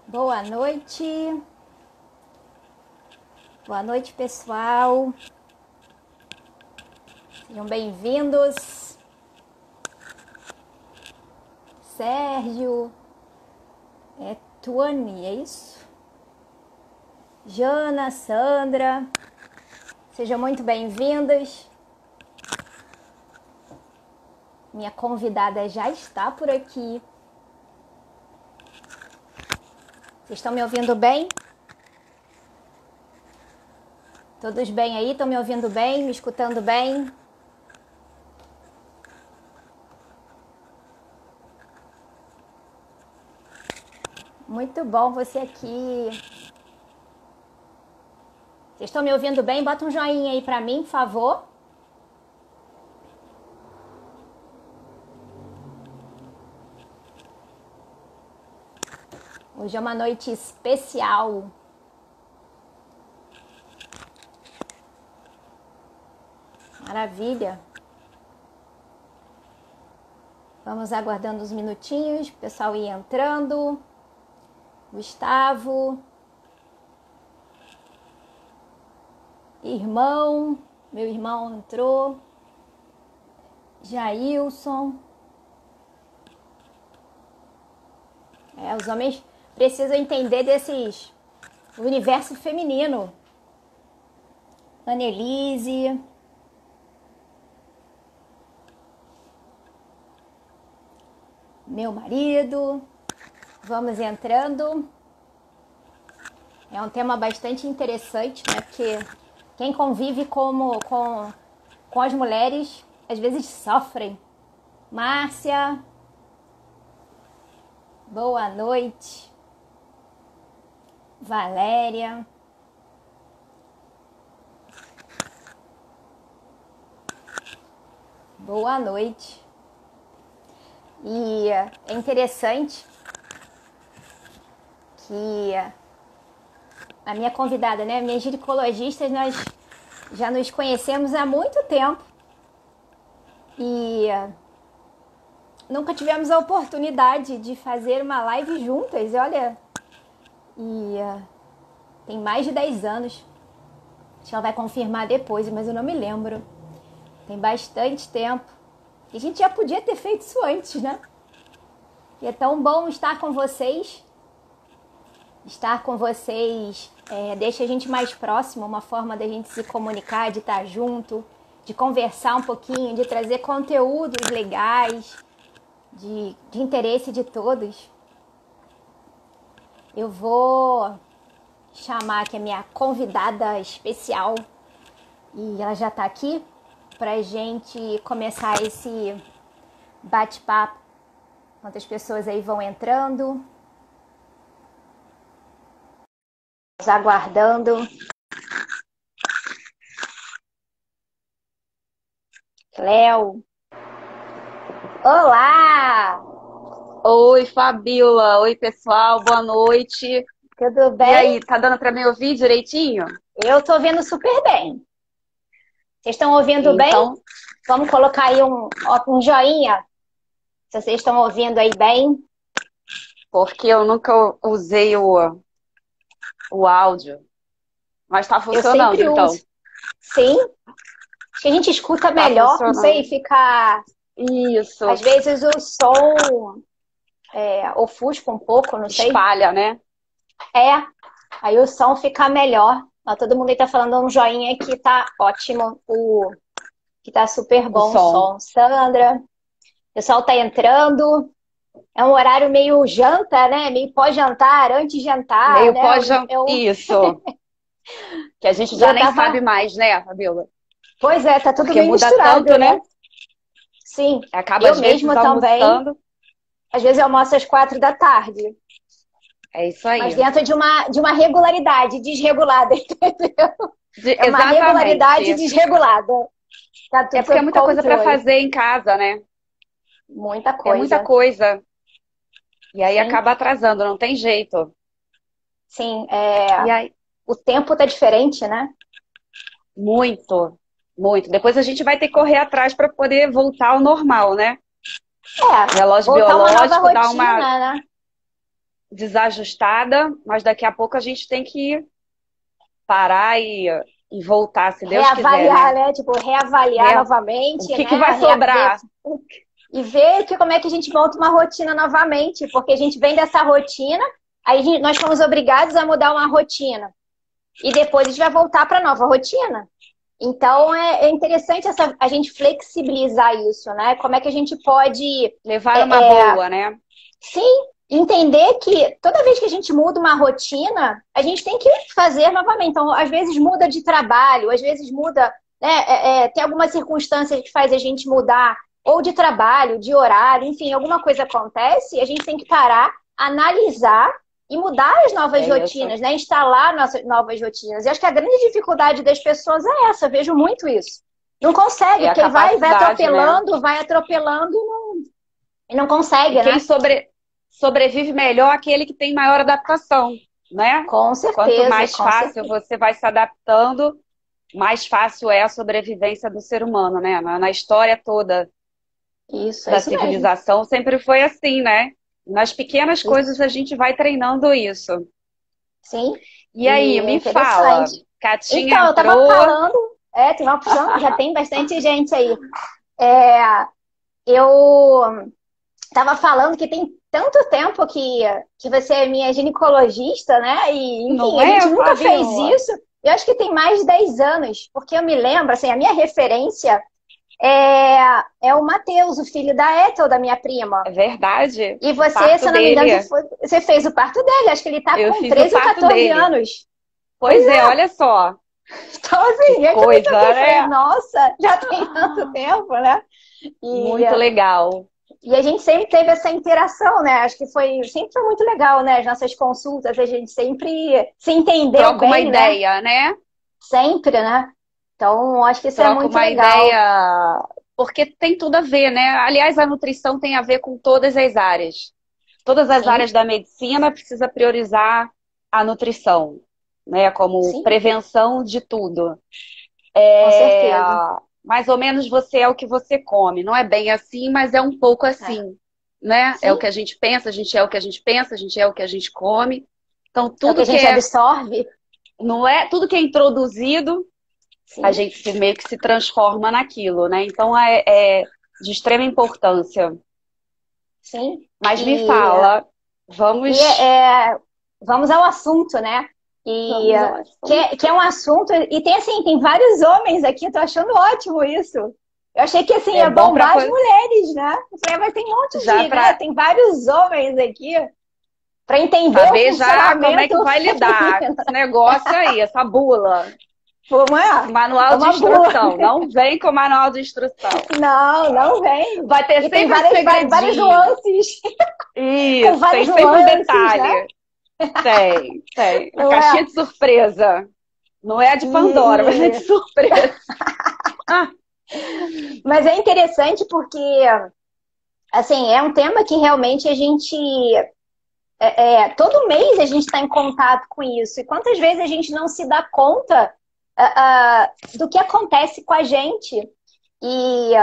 Boa noite. Boa noite, pessoal. Sejam bem-vindos. Sérgio, Tuane, é isso? Jana, Sandra, sejam muito bem-vindas. Minha convidada já está por aqui. Vocês estão me ouvindo bem? Todos bem aí? Estão me ouvindo bem? Me escutando bem? Muito bom você aqui. Vocês estão me ouvindo bem? Bota um joinha aí pra mim, por favor. Hoje é uma noite especial. Maravilha. Vamos aguardando uns minutinhos, o pessoal ir entrando. Gustavo. Irmão. Meu irmão entrou. Jailson. Os homens precisam entender desses universo feminino. Annelise. Meu marido. Vamos entrando. É um tema bastante interessante, né? Porque quem convive com as mulheres, às vezes sofrem. Márcia. Boa noite. Valéria. Boa noite. E é interessante que a minha convidada, né, minhas ginecologistas, nós já nos conhecemos há muito tempo e nunca tivemos a oportunidade de fazer uma live juntas, olha, e tem mais de 10 anos. Acho que ela vai confirmar depois, mas eu não me lembro. Tem bastante tempo. E a gente já podia ter feito isso antes, né? E é tão bom estar com vocês. Estar com vocês deixa a gente mais próximo, uma forma da gente se comunicar, de estar junto, de conversar um pouquinho, de trazer conteúdos legais, de interesse de todos. Eu vou chamar aqui a minha convidada especial e ela já está aqui para a gente começar esse bate-papo. Enquanto as pessoas aí vão entrando. Aguardando. Léo. Olá! Oi, Fabiola. Oi, pessoal. Boa noite. Tudo bem? E aí, tá dando para me ouvir direitinho? Eu tô ouvindo super bem. Vocês estão ouvindo bem? Vamos colocar aí um joinha. Se vocês estão ouvindo aí bem. Porque eu nunca usei o áudio. Mas tá funcionando, eu sempre então. uso. Sim. Acho que a gente escuta melhor, não sei, fica... Isso. Às vezes o som ofusca um pouco, não sei. Espalha, né? Aí o som fica melhor. Ó, todo mundo aí tá falando um joinha que tá ótimo, que tá super bom o som. Sandra, o pessoal tá entrando. É um horário meio janta, né? Meio pós-jantar, antes de jantar. Meio né? pós-jantar. Isso. Que a gente já nem sabe mais, né, Fabiola? Pois é, tá tudo porque bem muda misturado, tanto, né? Sim. Acaba eu às vezes mesmo também. Às vezes eu almoço às 4 da tarde. É isso aí. Mas dentro de uma regularidade desregulada, entendeu? É uma Exatamente. regularidade desregulada. Tá tudo porque é muita coisa para fazer em casa, né? Muita coisa. É muita coisa. E aí acaba atrasando, não tem jeito. Sim, E aí... o tempo tá diferente, né? Muito, muito. Depois a gente vai ter que correr atrás para poder voltar ao normal, né? Relógio biológico, rotina, né? desajustada, mas daqui a pouco a gente tem que parar e voltar, se Deus quiser, Reavaliar, né? né? Tipo, reavaliar O novamente, que né? que vai sobrar? E ver como é que a gente monta uma rotina novamente, porque a gente vem dessa rotina, nós fomos obrigados a mudar uma rotina. E depois a gente vai voltar para a nova rotina. Então é interessante a gente flexibilizar isso, né? Como é que a gente pode Levar uma boa, né? sim, entender que toda vez que a gente muda uma rotina, a gente tem que fazer novamente. Então, às vezes muda de trabalho, às vezes muda, né? Tem alguma circunstância que faz a gente mudar, ou de trabalho, de horário, enfim, alguma coisa acontece, a gente tem que parar, analisar e mudar as novas rotinas, né? Instalar nossas novas rotinas. E acho que a grande dificuldade das pessoas é essa, eu vejo muito isso. Não consegue, porque vai atropelando, né? Vai atropelando e não consegue, e quem sobrevive melhor é aquele que tem maior adaptação, né? Com certeza. Quanto mais fácil você vai se adaptando, mais fácil é a sobrevivência do ser humano, né? Na história toda da civilização mesmo. Sempre foi assim, né? Nas pequenas coisas a gente vai treinando isso. Sim. E aí, me fala, Catinha então, entrou... eu tava falando, tem uma opção, já tem bastante gente aí. Eu tava falando que tem tanto tempo que você é minha ginecologista, né? E, enfim, a gente nunca fez isso. Eu acho que tem mais de 10 anos, porque eu me lembro, assim, a minha referência é o Matheus, o filho da Ethel, da minha prima. É verdade. E você, se eu não me engano, você fez o parto dele. Acho que ele tá com 13 ou 14 anos. Pois é, olha só. Então, assim, que coisa, né? Nossa, já tem tanto tempo, né? Muito legal. E a gente sempre teve essa interação, né? Acho que sempre foi muito legal, né? As nossas consultas, a gente sempre se entendeu Troca bem, uma ideia, né? Sempre, né? Então, acho que isso Troca é muito uma legal. Ideia, porque tem tudo a ver, né? Aliás, a nutrição tem a ver com todas as áreas. Todas as áreas da medicina precisa priorizar a nutrição, né? Como prevenção de tudo. Com certeza. Mais ou menos você é o que você come. Não é bem assim, mas é um pouco assim, né? Sim. É o que a gente pensa, a gente é o que a gente pensa, a gente é o que a gente come. Então, tudo que a gente absorve. Não é? Tudo que é introduzido, a gente meio que se transforma naquilo, né? Então, é de extrema importância. Sim. Mas me fala, vamos... vamos ao assunto, né? Que é um assunto, e tem vários homens aqui, eu tô achando ótimo isso. Eu achei que assim, ia bombar as mulheres, né? Eu falei, mas tem um monte né? Tem vários homens aqui para entender saber já como é que vai lidar com esse negócio aí, essa bula. Manual de instrução. Não vem com manual de instrução. Não vem. Vai ter sempre várias nuances. Isso, tem sempre um detalhe. Né? Tem. Caixinha de surpresa. Não é a de Pandora, mas é de surpresa. Mas é interessante porque, assim, é um tema que realmente a gente... todo mês a gente está em contato com isso. E quantas vezes a gente não se dá conta do que acontece com a gente. E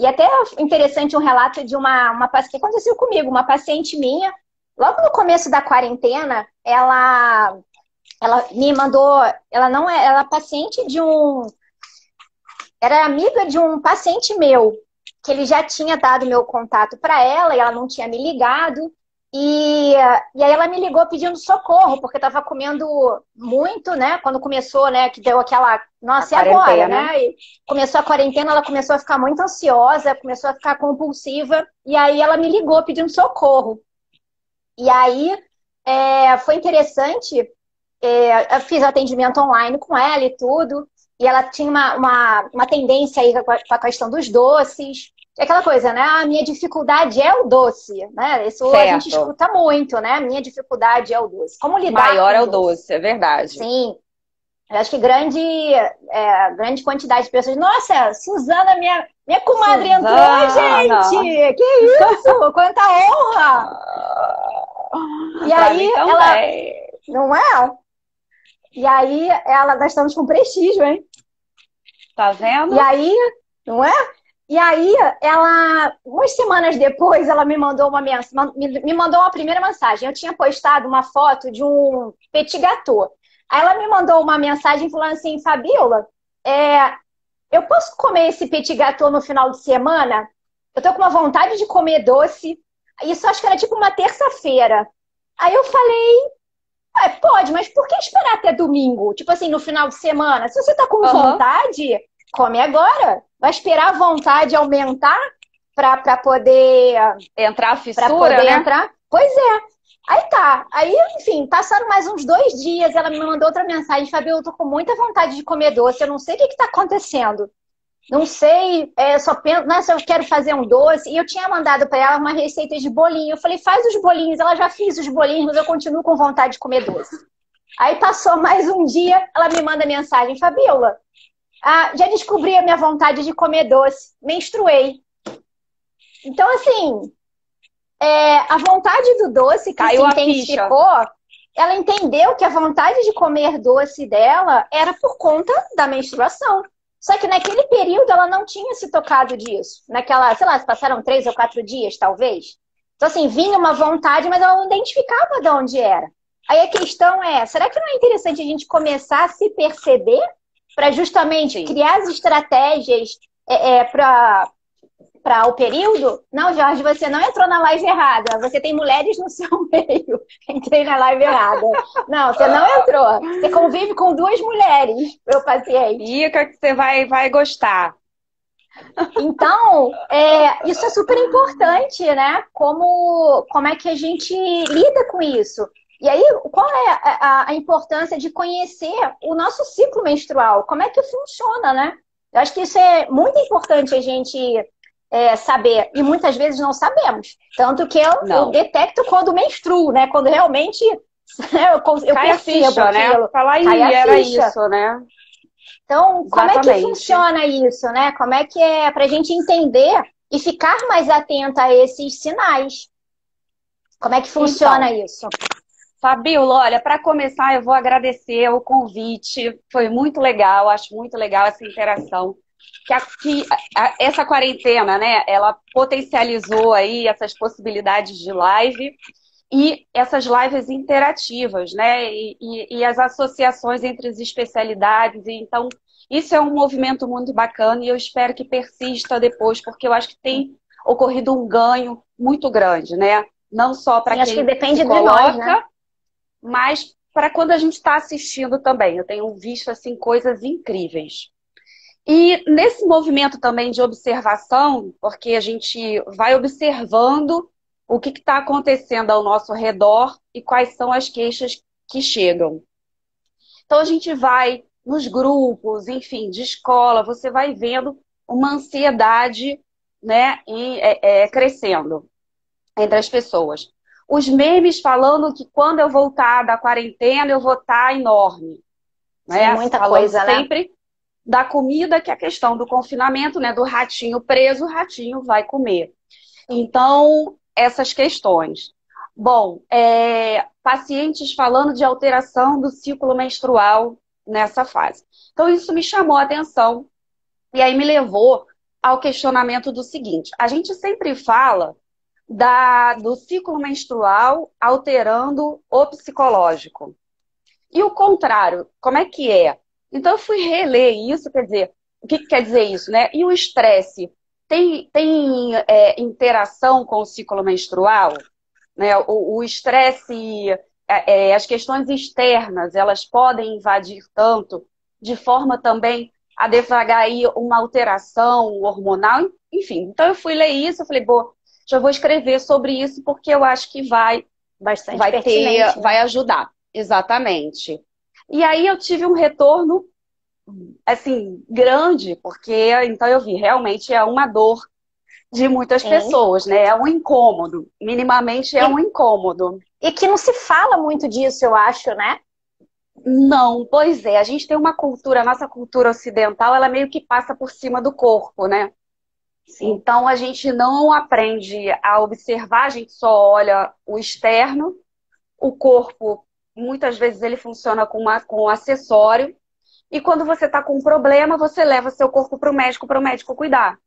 até é interessante um relato de uma paciente que aconteceu comigo, uma paciente minha. Logo no começo da quarentena, ela me mandou... Ela é paciente de era amiga de um paciente meu, que ele já tinha dado meu contato para ela e ela não tinha me ligado. E aí ela me ligou pedindo socorro, porque estava comendo muito, né? Quando começou, né? Que deu aquela... Nossa, e agora, né? E começou a quarentena, ela começou a ficar muito ansiosa, começou a ficar compulsiva. E aí ela me ligou pedindo socorro. E aí foi interessante, eu fiz atendimento online com ela e tudo. E ela tinha uma tendência aí com a questão dos doces. É aquela coisa, né? A minha dificuldade é o doce, né? Isso a gente escuta muito, né? A minha dificuldade é o doce. Como lidar maior com é o doce, é verdade. Sim. Eu acho que grande quantidade de pessoas... Nossa, Suzana, minha comadre entrou, gente! Que isso? Quanta honra! E aí, ela... Não é? E aí, nós estamos com prestígio, hein? Tá vendo? E aí, não é? E aí, umas semanas depois, ela me mandou me mandou uma primeira mensagem. Eu tinha postado uma foto de um petit gâteau. Aí ela me mandou uma mensagem falando assim, Fabiola, eu posso comer esse petit gâteau no final de semana? Eu tô com uma vontade de comer doce. Isso acho que era tipo uma terça-feira. Aí eu falei, pode, mas por que esperar até domingo? Tipo assim, no final de semana. Se você tá com vontade, come agora. Vai esperar a vontade aumentar para poder entrar a para fissura, poder né? entrar. Pois é. Aí tá. Aí, enfim, passaram mais uns 2 dias, ela me mandou outra mensagem, Fabio, eu tô com muita vontade de comer doce, eu não sei o que tá acontecendo. Não sei, só penso, né, se eu quero fazer um doce. E eu tinha mandado para ela uma receita de bolinho. Eu falei, faz os bolinhos. Ela já fez os bolinhos, mas eu continuo com vontade de comer doce. Aí passou mais um dia, ela me manda mensagem, Fabiola, já descobri a minha vontade de comer doce, menstruei. Então, assim, a vontade do doce que Caiu se a intensificou, ela entendeu que a vontade de comer doce dela era por conta da menstruação. Só que naquele período ela não tinha se tocado disso. Naquela, sei lá, se passaram 3 ou 4 dias, talvez. Então, assim, vinha uma vontade, mas ela não identificava de onde era. Aí a questão é, será que não é interessante a gente começar a se perceber para justamente criar as estratégias para o período? Não, Jorge, você não entrou na live errada. Você tem mulheres no seu meio. Entrei na live errada. Não, você não entrou. Você convive com 2 mulheres, meu paciente. Fica que você vai gostar. Então, isso é super importante, né? Como é que a gente lida com isso? E aí, qual é a importância de conhecer o nosso ciclo menstrual? Como é que funciona, né? Eu acho que isso é muito importante a gente saber. E muitas vezes não sabemos. Tanto que eu detecto quando menstruo, né? Quando realmente eu cai a ficha, aquilo. Né? Falar, era isso, né? Então, Exatamente. como é que funciona isso, né? Como é que é para a gente entender e ficar mais atenta a esses sinais? Como é que funciona isso? Fabiola, olha, para começar, eu vou agradecer o convite. Foi muito legal, acho muito legal essa interação. Essa quarentena, né? Ela potencializou aí essas possibilidades de live e essas lives interativas, né? E as associações entre as especialidades. Então, isso é um movimento muito bacana e eu espero que persista depois, porque eu acho que tem ocorrido um ganho muito grande, né? Não só para quem acho que depende se coloca, de nós, né? mas para quando a gente está assistindo também. Eu tenho visto assim coisas incríveis. E nesse movimento também de observação, porque a gente vai observando o que está acontecendo ao nosso redor e quais são as queixas que chegam. Então a gente vai nos grupos, enfim, de escola, você vai vendo uma ansiedade, né, crescendo entre as pessoas. Os memes falando que quando eu voltar da quarentena eu vou estar enorme. Né? Muita falando coisa, sempre né? da comida, que é a questão do confinamento, né? Do ratinho preso, o ratinho vai comer. Então, essas questões. Bom, pacientes falando de alteração do ciclo menstrual nessa fase. Então, isso me chamou a atenção e aí me levou ao questionamento do seguinte: a gente sempre fala do ciclo menstrual alterando o psicológico. E o contrário, como é que é? Então eu fui reler isso, quer dizer, o que quer dizer isso, né? E o estresse tem interação com o ciclo menstrual? Né? O estresse, as questões externas, elas podem invadir tanto, de forma também a deflagrar aí uma alteração hormonal, enfim. Então eu fui ler isso, eu falei, bom, já vou escrever sobre isso porque eu acho que vai pertinente, né? vai ajudar. Exatamente. E aí eu tive um retorno, assim, grande, porque então eu vi, realmente é uma dor de muitas pessoas, né? É um incômodo. Minimamente é um incômodo. E que não se fala muito disso, eu acho, né? Não, pois é. A gente tem uma cultura, a nossa cultura ocidental, ela meio que passa por cima do corpo, né? Sim. Então a gente não aprende a observar, a gente só olha o externo, o corpo, muitas vezes ele funciona com um acessório, e quando você está com um problema, você leva seu corpo para o médico cuidar.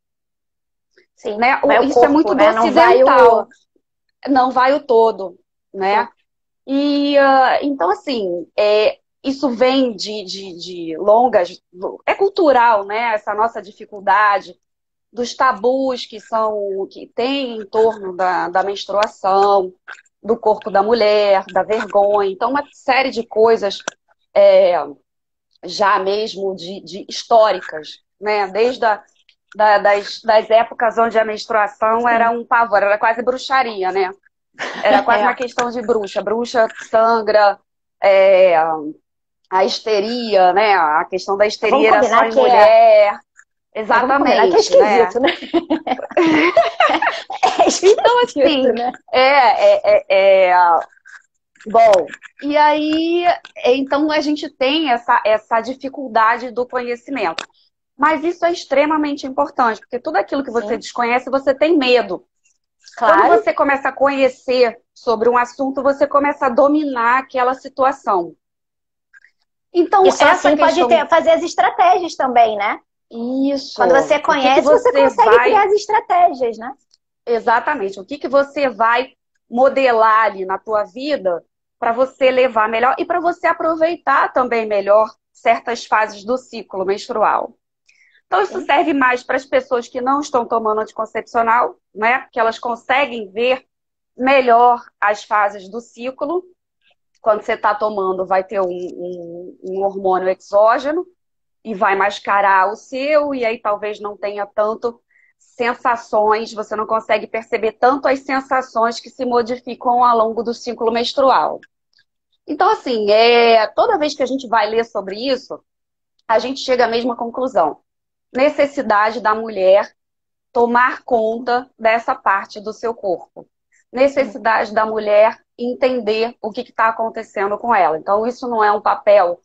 Sim, né? isso corpo, é muito do né? ocidental. Não vai o todo, né? E então, assim, isso vem de longas. É cultural, né? Essa nossa dificuldade dos tabus que tem em torno da menstruação, do corpo da mulher, da vergonha. Então, uma série de coisas é, já mesmo de históricas, né? Desde das épocas onde a menstruação era um pavor, era quase bruxaria, né? Era quase uma questão de bruxa. Bruxa sangra, é, a histeria, né? A questão da histeria era só em mulher. Vamos combinar que é Exatamente, esquisito, né? É esquisito, então, assim, né? bom, e aí, então a gente tem essa dificuldade do conhecimento. Mas isso é extremamente importante, porque tudo aquilo que você desconhece, você tem medo. Claro. Quando você começa a conhecer sobre um assunto, você começa a dominar aquela situação. Então, e só assim pode fazer as estratégias também, né? Isso. Quando você conhece, você consegue criar as estratégias, né? Exatamente. O que você vai modelar ali na tua vida para você levar melhor e para você aproveitar também melhor certas fases do ciclo menstrual. Então, isso serve mais para as pessoas que não estão tomando anticoncepcional, né? Que elas conseguem ver melhor as fases do ciclo. Quando você está tomando, vai ter um hormônio exógeno e vai mascarar o seu, e aí talvez não tenha tanto sensações, você não consegue perceber tanto as sensações que se modificam ao longo do ciclo menstrual. Então, assim, toda vez que a gente vai ler sobre isso, a gente chega à mesma conclusão. Necessidade da mulher tomar conta dessa parte do seu corpo. Necessidade da mulher entender o que está acontecendo com ela. Então, isso não é um papel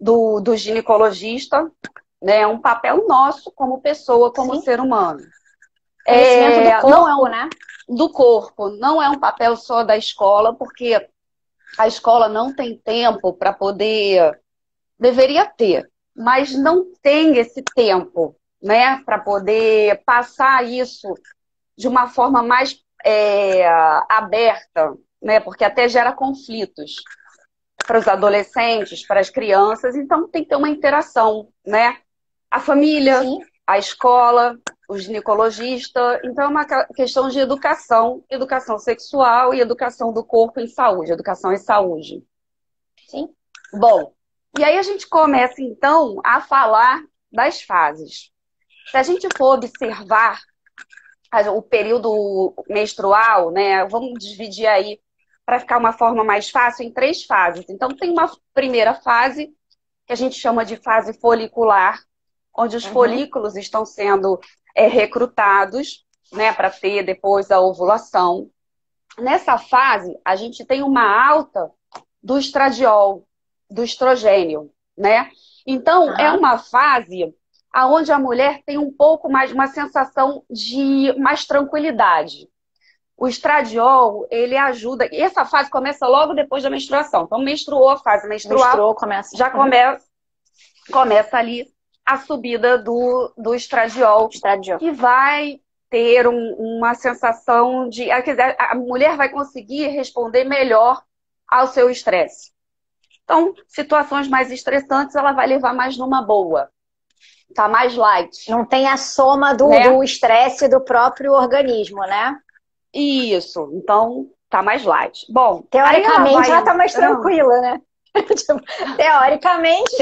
do ginecologista, né? É um papel nosso como pessoa, como ser humano. Conhecimento do corpo, né? Do corpo. Não é um papel só da escola, porque a escola não tem tempo para poder... Deveria ter, mas não tem esse tempo, né? Para poder passar isso de uma forma mais aberta, né? Porque até gera conflitos para os adolescentes, para as crianças, então tem que ter uma interação, né? A família, a escola, o ginecologista, então é uma questão de educação, educação sexual e educação do corpo em saúde, educação em saúde. Sim. Bom, e aí a gente começa então a falar das fases. Se a gente for observar o período menstrual, né? Vamos dividir aí para ficar uma forma mais fácil em 3 fases. Então, tem uma primeira fase, que a gente chama de fase folicular, onde os folículos estão sendo recrutados, né, para ter depois a ovulação. Nessa fase, a gente tem uma alta do estradiol, do estrogênio, né? Então, é uma fase onde a mulher tem um pouco mais, uma sensação de mais tranquilidade. O estradiol, ele ajuda. E essa fase começa logo depois da menstruação. Então, menstruou, a fase menstrual, já começa ali a subida do estradiol. Que vai ter uma sensação de... A mulher vai conseguir responder melhor ao seu estresse. Então, situações mais estressantes, ela vai levar mais numa boa. Tá mais light. Não tem a soma do estresse do próprio organismo, né? Isso. Então, tá mais light. Bom, teoricamente ela tá mais tranquila, né? Teoricamente.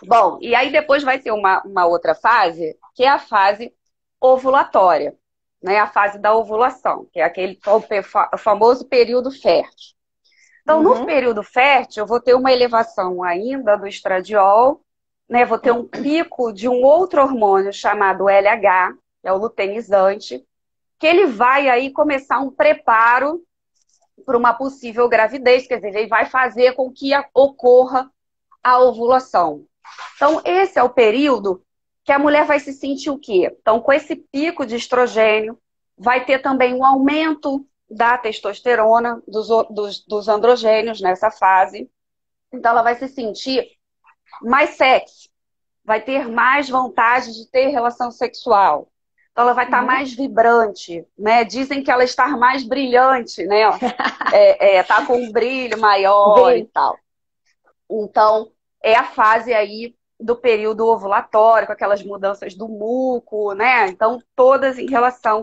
Bom, e aí depois vai ter uma outra fase, que é a fase ovulatória, né? A fase da ovulação, que é aquele o famoso período fértil. Então, no período fértil, eu vou ter uma elevação ainda do estradiol, né? Vou ter um pico de um outro hormônio chamado LH, que é o luteinizante, que ele vai aí começar um preparo para uma possível gravidez, quer dizer, ele vai fazer com que ocorra a ovulação. Então, esse é o período que a mulher vai se sentir o quê? Então, com esse pico de estrogênio, vai ter também um aumento da testosterona, dos androgênios nessa fase. Então, ela vai se sentir mais sexy, vai ter mais vontade de ter relação sexual. Então, ela vai estar mais vibrante, né? Dizem que ela está mais brilhante, né? Tá com um brilho maior e tal. Então, é a fase aí do período ovulatório, com aquelas mudanças do muco, né? Então, todas em relação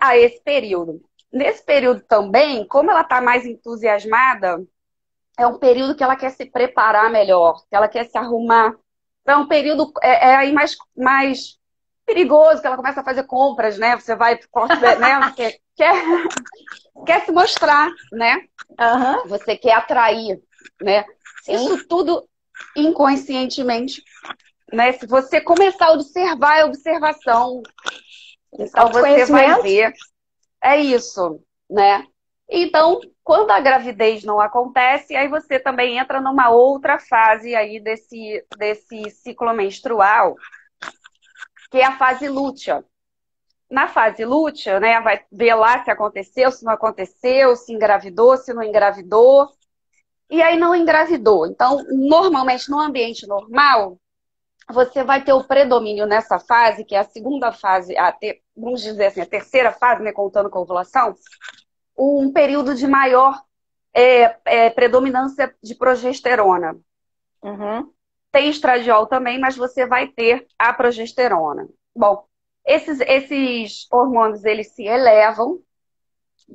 a esse período. Nesse período também, como ela está mais entusiasmada, é um período que ela quer se preparar melhor, que ela quer se arrumar. Então, é um período aí mais perigoso, que ela começa a fazer compras, né? Você vai, né? Você quer se mostrar, né? Uhum. Você quer atrair, né? Sim. Isso tudo inconscientemente, né? Se você começar a observar, é observação. Então você vai ver. É isso, né? Então, quando a gravidez não acontece, aí você também entra numa outra fase aí desse ciclo menstrual, que é a fase lútea. Na fase lútea, né, vai ver lá se aconteceu, se não aconteceu, se engravidou, se não engravidou. E aí não engravidou. Então, normalmente, no ambiente normal, você vai ter o predomínio nessa fase, que é a segunda fase, vamos dizer assim, a terceira fase, né, contando com a ovulação, um período de maior predominância de progesterona. Uhum. Tem estradiol também, mas você vai ter a progesterona. Bom, esses hormônios, eles se elevam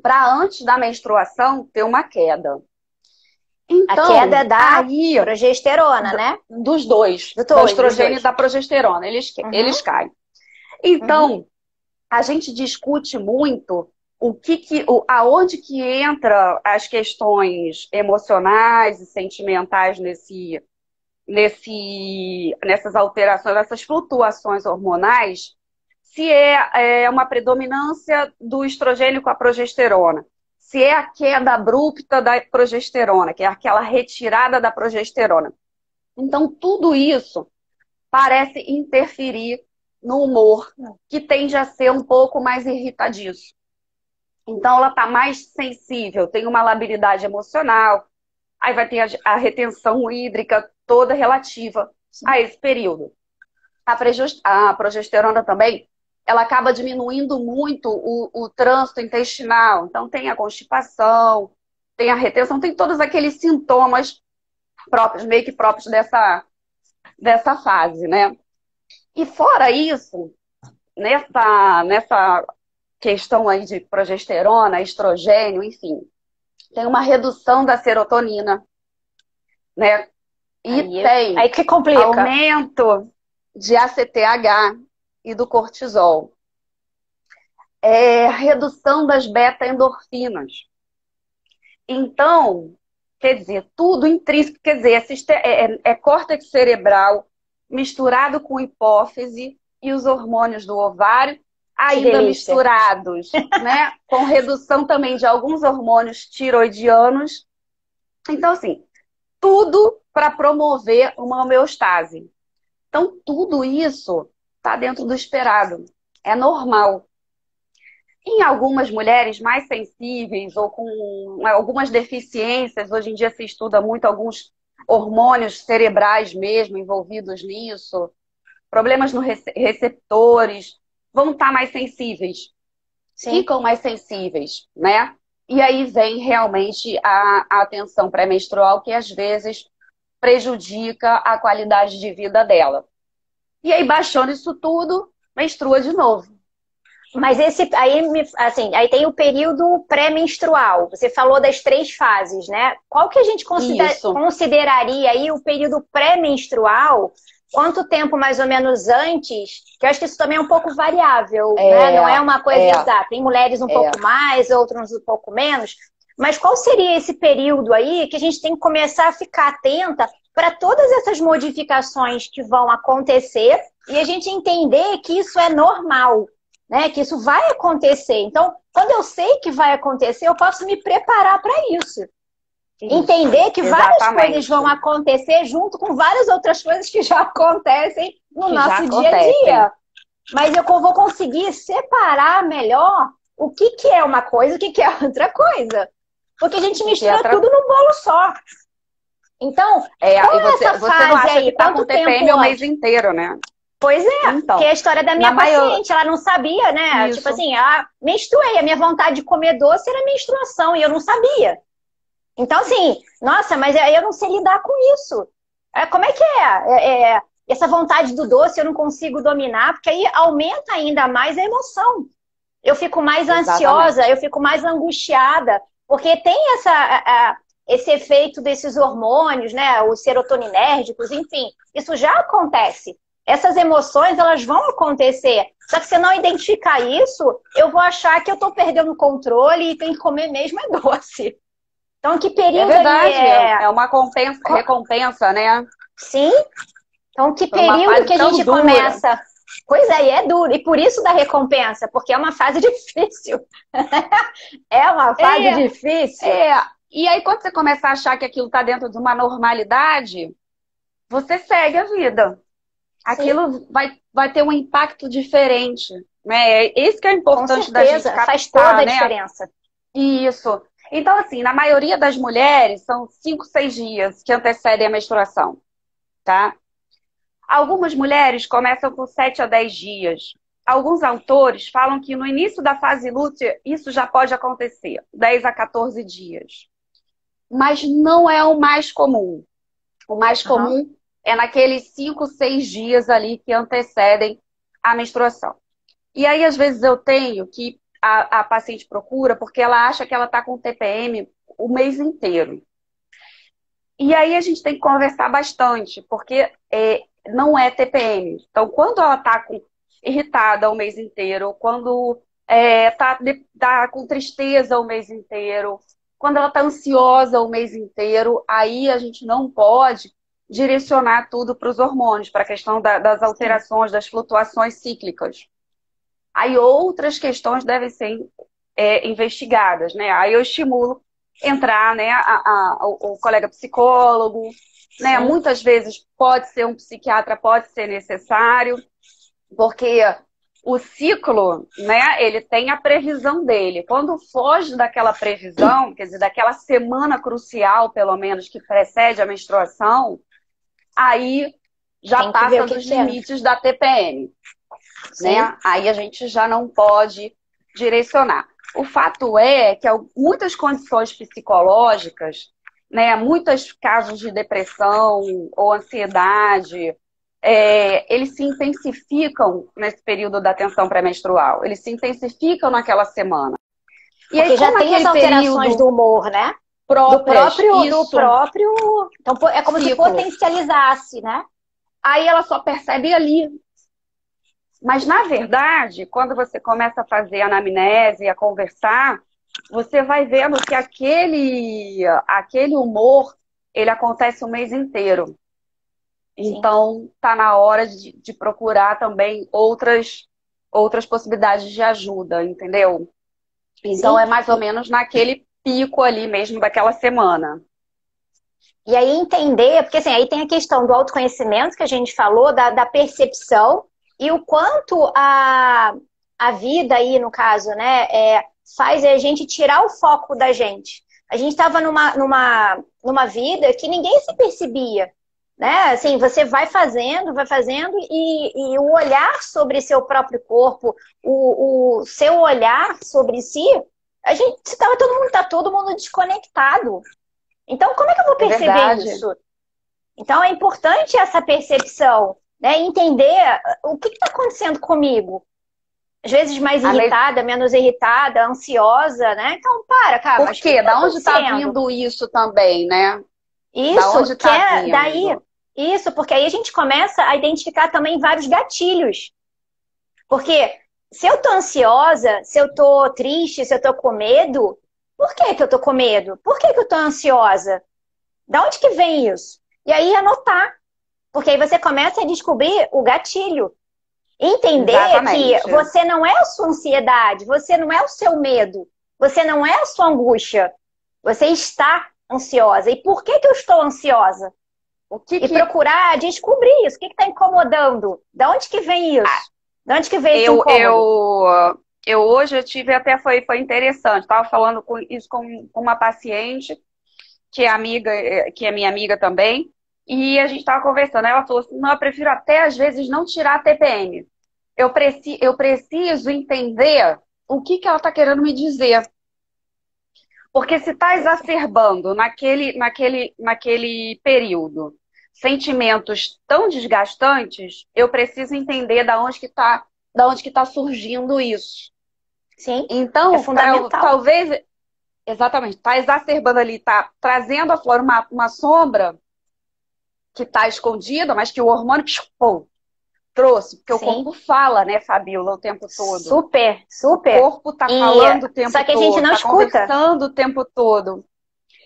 para antes da menstruação ter uma queda. Então, a queda é da progesterona, né? Dos dois, do estrogênio e da progesterona, eles caem. Então, a gente discute muito aonde que entra as questões emocionais e sentimentais nessas alterações, nessas flutuações hormonais, se é uma predominância do estrogênio com a progesterona, se é a queda abrupta da progesterona, que é aquela retirada da progesterona. Então, tudo isso parece interferir no humor, que tende a ser um pouco mais irritadiço. Então, ela está mais sensível, tem uma labilidade emocional, aí vai ter a retenção hídrica toda relativa a esse período. A progesterona também, ela acaba diminuindo muito o trânsito intestinal. Então, tem a constipação, tem a retenção, tem todos aqueles sintomas próprios, meio que próprios dessa fase, né? E fora isso, nessa questão aí de progesterona, estrogênio, enfim, tem uma redução da serotonina, né? E aí que complica. Aumento de ACTH e do cortisol. Redução das beta-endorfinas. Então, quer dizer, tudo intrínseco, quer dizer, córtex cerebral misturado com hipófise e os hormônios do ovário, ainda misturados, né? Com redução também de alguns hormônios tiroidianos. Então, assim, tudo para promover uma homeostase. Então, tudo isso está dentro do esperado. É normal. Em algumas mulheres mais sensíveis ou com algumas deficiências, hoje em dia se estuda muito alguns hormônios cerebrais mesmo envolvidos nisso, problemas nos receptores, vão estar mais sensíveis. Sim. Ficam mais sensíveis, né? E aí vem realmente a atenção pré-menstrual, que às vezes prejudica a qualidade de vida dela. E aí, baixando isso tudo, menstrua de novo. Mas aí tem o período pré-menstrual. Você falou das 3 fases, né? Qual que a gente consideraria aí o período pré-menstrual? Quanto tempo mais ou menos antes? Que eu acho que isso também é um pouco variável, né? Não é uma coisa exata. Tem mulheres um pouco mais, outras um pouco menos. Mas qual seria esse período aí que a gente tem que começar a ficar atenta para todas essas modificações que vão acontecer e a gente entender que isso é normal, né? Que isso vai acontecer. Então, quando eu sei que vai acontecer, eu posso me preparar para isso. Entender que várias coisas vão acontecer junto com várias outras coisas que já acontecem no nosso dia a dia. Mas eu vou conseguir separar melhor o que é uma coisa e o que é outra coisa. Porque a gente mistura tudo num bolo só. Então, E qual é essa você não fase acha aí? que tá com Quanto tempo TPM o mês antes? inteiro, né? Pois é, Então, que é a história da minha paciente, ela não sabia, né? Tipo isso, assim, menstruei, a minha vontade de comer doce era menstruação e eu não sabia. Então, assim, nossa, mas eu não sei lidar com isso. Como é que essa vontade do doce eu não consigo dominar, porque aí aumenta ainda mais a emoção. Eu fico mais ansiosa, exatamente. eu fico mais angustiada, porque tem esse efeito desses hormônios, né? Os serotoninérgicos, enfim, isso já acontece. Essas emoções, elas vão acontecer. Só que se eu não identificar isso, eu vou achar que eu estou perdendo o controle e tem que comer mesmo é doce. Então, que É período aí verdade, é uma recompensa, né? Sim? Então, que Por uma período fase que a tão gente dura. começa? Pois é, e é duro. E por isso da recompensa, porque é uma fase difícil. É uma fase É, difícil. E aí, quando você começa a achar que aquilo está dentro de uma normalidade, você segue a vida. Sim, Aquilo vai ter um impacto diferente, né? Esse que é com importante da gente certeza. Faz toda captar, a né? diferença. Isso. Então, assim, na maioria das mulheres, são 5, 6 dias que antecedem a menstruação, tá? Algumas mulheres começam com 7 a 10 dias. Alguns autores falam que no início da fase lútea, isso já pode acontecer, 10 a 14 dias. Mas não é o mais comum. O mais Uhum. comum é naqueles 5, 6 dias ali que antecedem a menstruação. E aí, às vezes, eu tenho que a paciente procura porque ela acha que ela está com TPM o mês inteiro. E aí a gente tem que conversar bastante, porque não é TPM. Então, quando ela está irritada o mês inteiro, quando tá com tristeza o mês inteiro, quando ela está ansiosa o mês inteiro, aí a gente não pode direcionar tudo para os hormônios, para a questão das Sim. alterações, das flutuações cíclicas. Aí outras questões devem ser investigadas, né? Aí eu estimulo entrar, né, o colega psicólogo, né? Sim. Muitas vezes pode ser um psiquiatra, pode ser necessário, porque o ciclo, né, ele tem a previsão dele. Quando foge daquela previsão, quer dizer, daquela semana crucial, pelo menos, que precede a menstruação, aí já Tem que ver passa o que dos que é. limites da TPM, Sim. né? Aí a gente já não pode direcionar. O fato é que muitas condições psicológicas, né, muitos casos de depressão ou ansiedade, eles se intensificam nesse período da tensão pré-menstrual. Eles se intensificam naquela semana. E aí, Porque já como tem as aquele alterações do período humor, né? próprias, Do isso, próprio. Então, é como se ciclo, potencializasse, né? aí ela só percebe ali. Mas, na verdade, quando você começa a fazer a anamnese, a conversar, você vai vendo que aquele humor, ele acontece o mês inteiro. Sim. Então, tá na hora de procurar também outras possibilidades de ajuda, entendeu? Então, Sim. é mais ou menos naquele pico ali mesmo daquela semana. E aí entender, porque assim, aí tem a questão do autoconhecimento que a gente falou, da percepção, e o quanto a vida aí, no caso, né, faz a gente tirar o foco da gente. A gente estava numa vida que ninguém se percebia, né? Assim, você vai fazendo, e o olhar sobre seu próprio corpo, o seu olhar sobre si, a gente estava tá todo mundo desconectado. Então, como é que eu vou É perceber verdade. isso? Então, é importante essa percepção, né? Entender o que está acontecendo comigo. Às vezes mais A me- irritada, menos irritada, ansiosa, né? Então, cara, Por mas o que quê? está Da onde está acontecendo? vindo isso também, né? Da onde Isso, que está é daí, vindo? isso, porque aí a gente começa a identificar também vários gatilhos. Porque se eu tô ansiosa, se eu tô triste, se eu tô com medo, por que que eu tô com medo? Por que que eu tô ansiosa? Da onde que vem isso? E aí anotar. Porque aí você começa a descobrir o gatilho. Entender que Exatamente. você não é a sua ansiedade, você não é o seu medo, você não é a sua angústia. Você está ansiosa. E por que que eu estou ansiosa? O que E que procurar descobrir isso. O que está incomodando? Da onde que vem isso? Da onde que vem esse eu, incômodo? eu hoje eu tive até foi interessante. Estava falando isso com uma paciente que é amiga, que é minha amiga também, e a gente estava conversando. Ela falou assim: não, eu prefiro até às vezes não tirar a TPM. Eu preciso entender o que ela está querendo me dizer. Porque se está exacerbando naquele período sentimentos tão desgastantes, eu preciso entender da onde que tá surgindo isso. Sim, é Então, fundamental. talvez, exatamente, está exacerbando ali, está trazendo à flora uma sombra que está escondida, mas que o hormônio, pô, trouxe, porque o Sim, corpo fala, né, Fabíola, o tempo todo. super, O super. corpo tá E falando o só tempo que a gente todo, não tá escuta. conversando o tempo todo.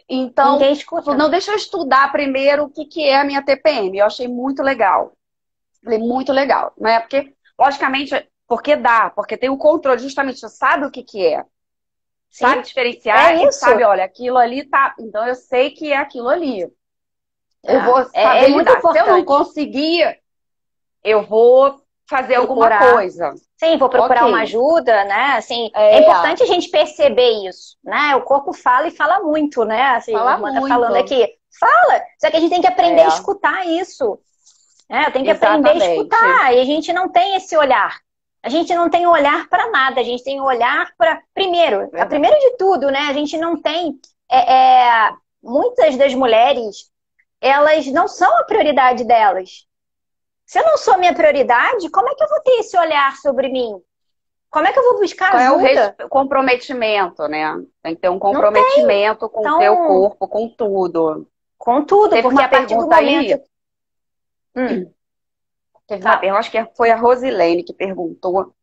Então, Ninguém falou, escuta. não, deixa eu estudar primeiro o que é a minha TPM. Eu achei muito legal. Falei, muito legal, né? Porque, logicamente, porque tem o controle, justamente, você sabe o que é. Sabe Sim, é diferenciar e isso. sabe, olha, aquilo ali tá. Então eu sei que é aquilo ali. Eu vou É saber muito lidar. Se eu não importante conseguir, eu vou fazer alguma procurar. coisa. Sim, vou procurar uma Ok. ajuda, né? Assim, é É, importante a gente perceber isso, né? O corpo fala e fala muito, né? Assim, a fala irmã tá falando muito. aqui. Fala! Só que a gente tem que aprender a É, escutar isso. Né? Eu tenho que aprender a exatamente. escutar. E a gente não tem esse olhar. A gente não tem olhar para nada. A gente tem olhar para. Verdade. Primeiro de tudo, né? A gente não tem. Muitas das mulheres, elas não são a prioridade delas. Se eu não sou minha prioridade, como é que eu vou ter esse olhar sobre mim? Como é que eu vou buscar Qual é o ajuda? comprometimento, né? Tem que ter um Não tem. comprometimento com o teu Então, corpo, com tudo. com tudo, Teve porque uma a partir do pergunta momento. aí, Hum, teve uma fala. pergunta, acho que foi a Rosilene que perguntou,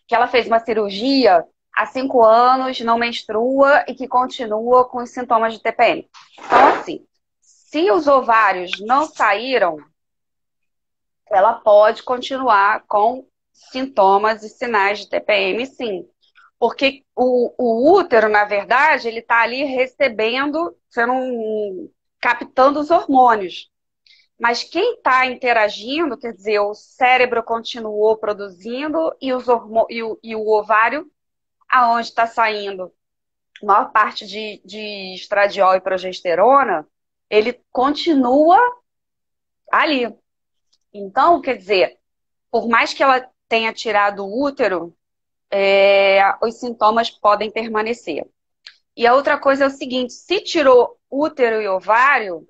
que ela fez uma cirurgia há 5 anos, não menstrua e que continua com os sintomas de TPM. Então, assim, se os ovários não saíram, ela pode continuar com sintomas e sinais de TPM, sim. Porque o útero, na verdade, ele está ali recebendo, captando os hormônios. Mas quem está interagindo, quer dizer, o cérebro continuou produzindo e o ovário, aonde está saindo a maior parte de estradiol e progesterona, ele continua ali. Então, quer dizer, por mais que ela tenha tirado o útero, os sintomas podem permanecer. E a outra coisa é o seguinte: se tirou útero e ovário,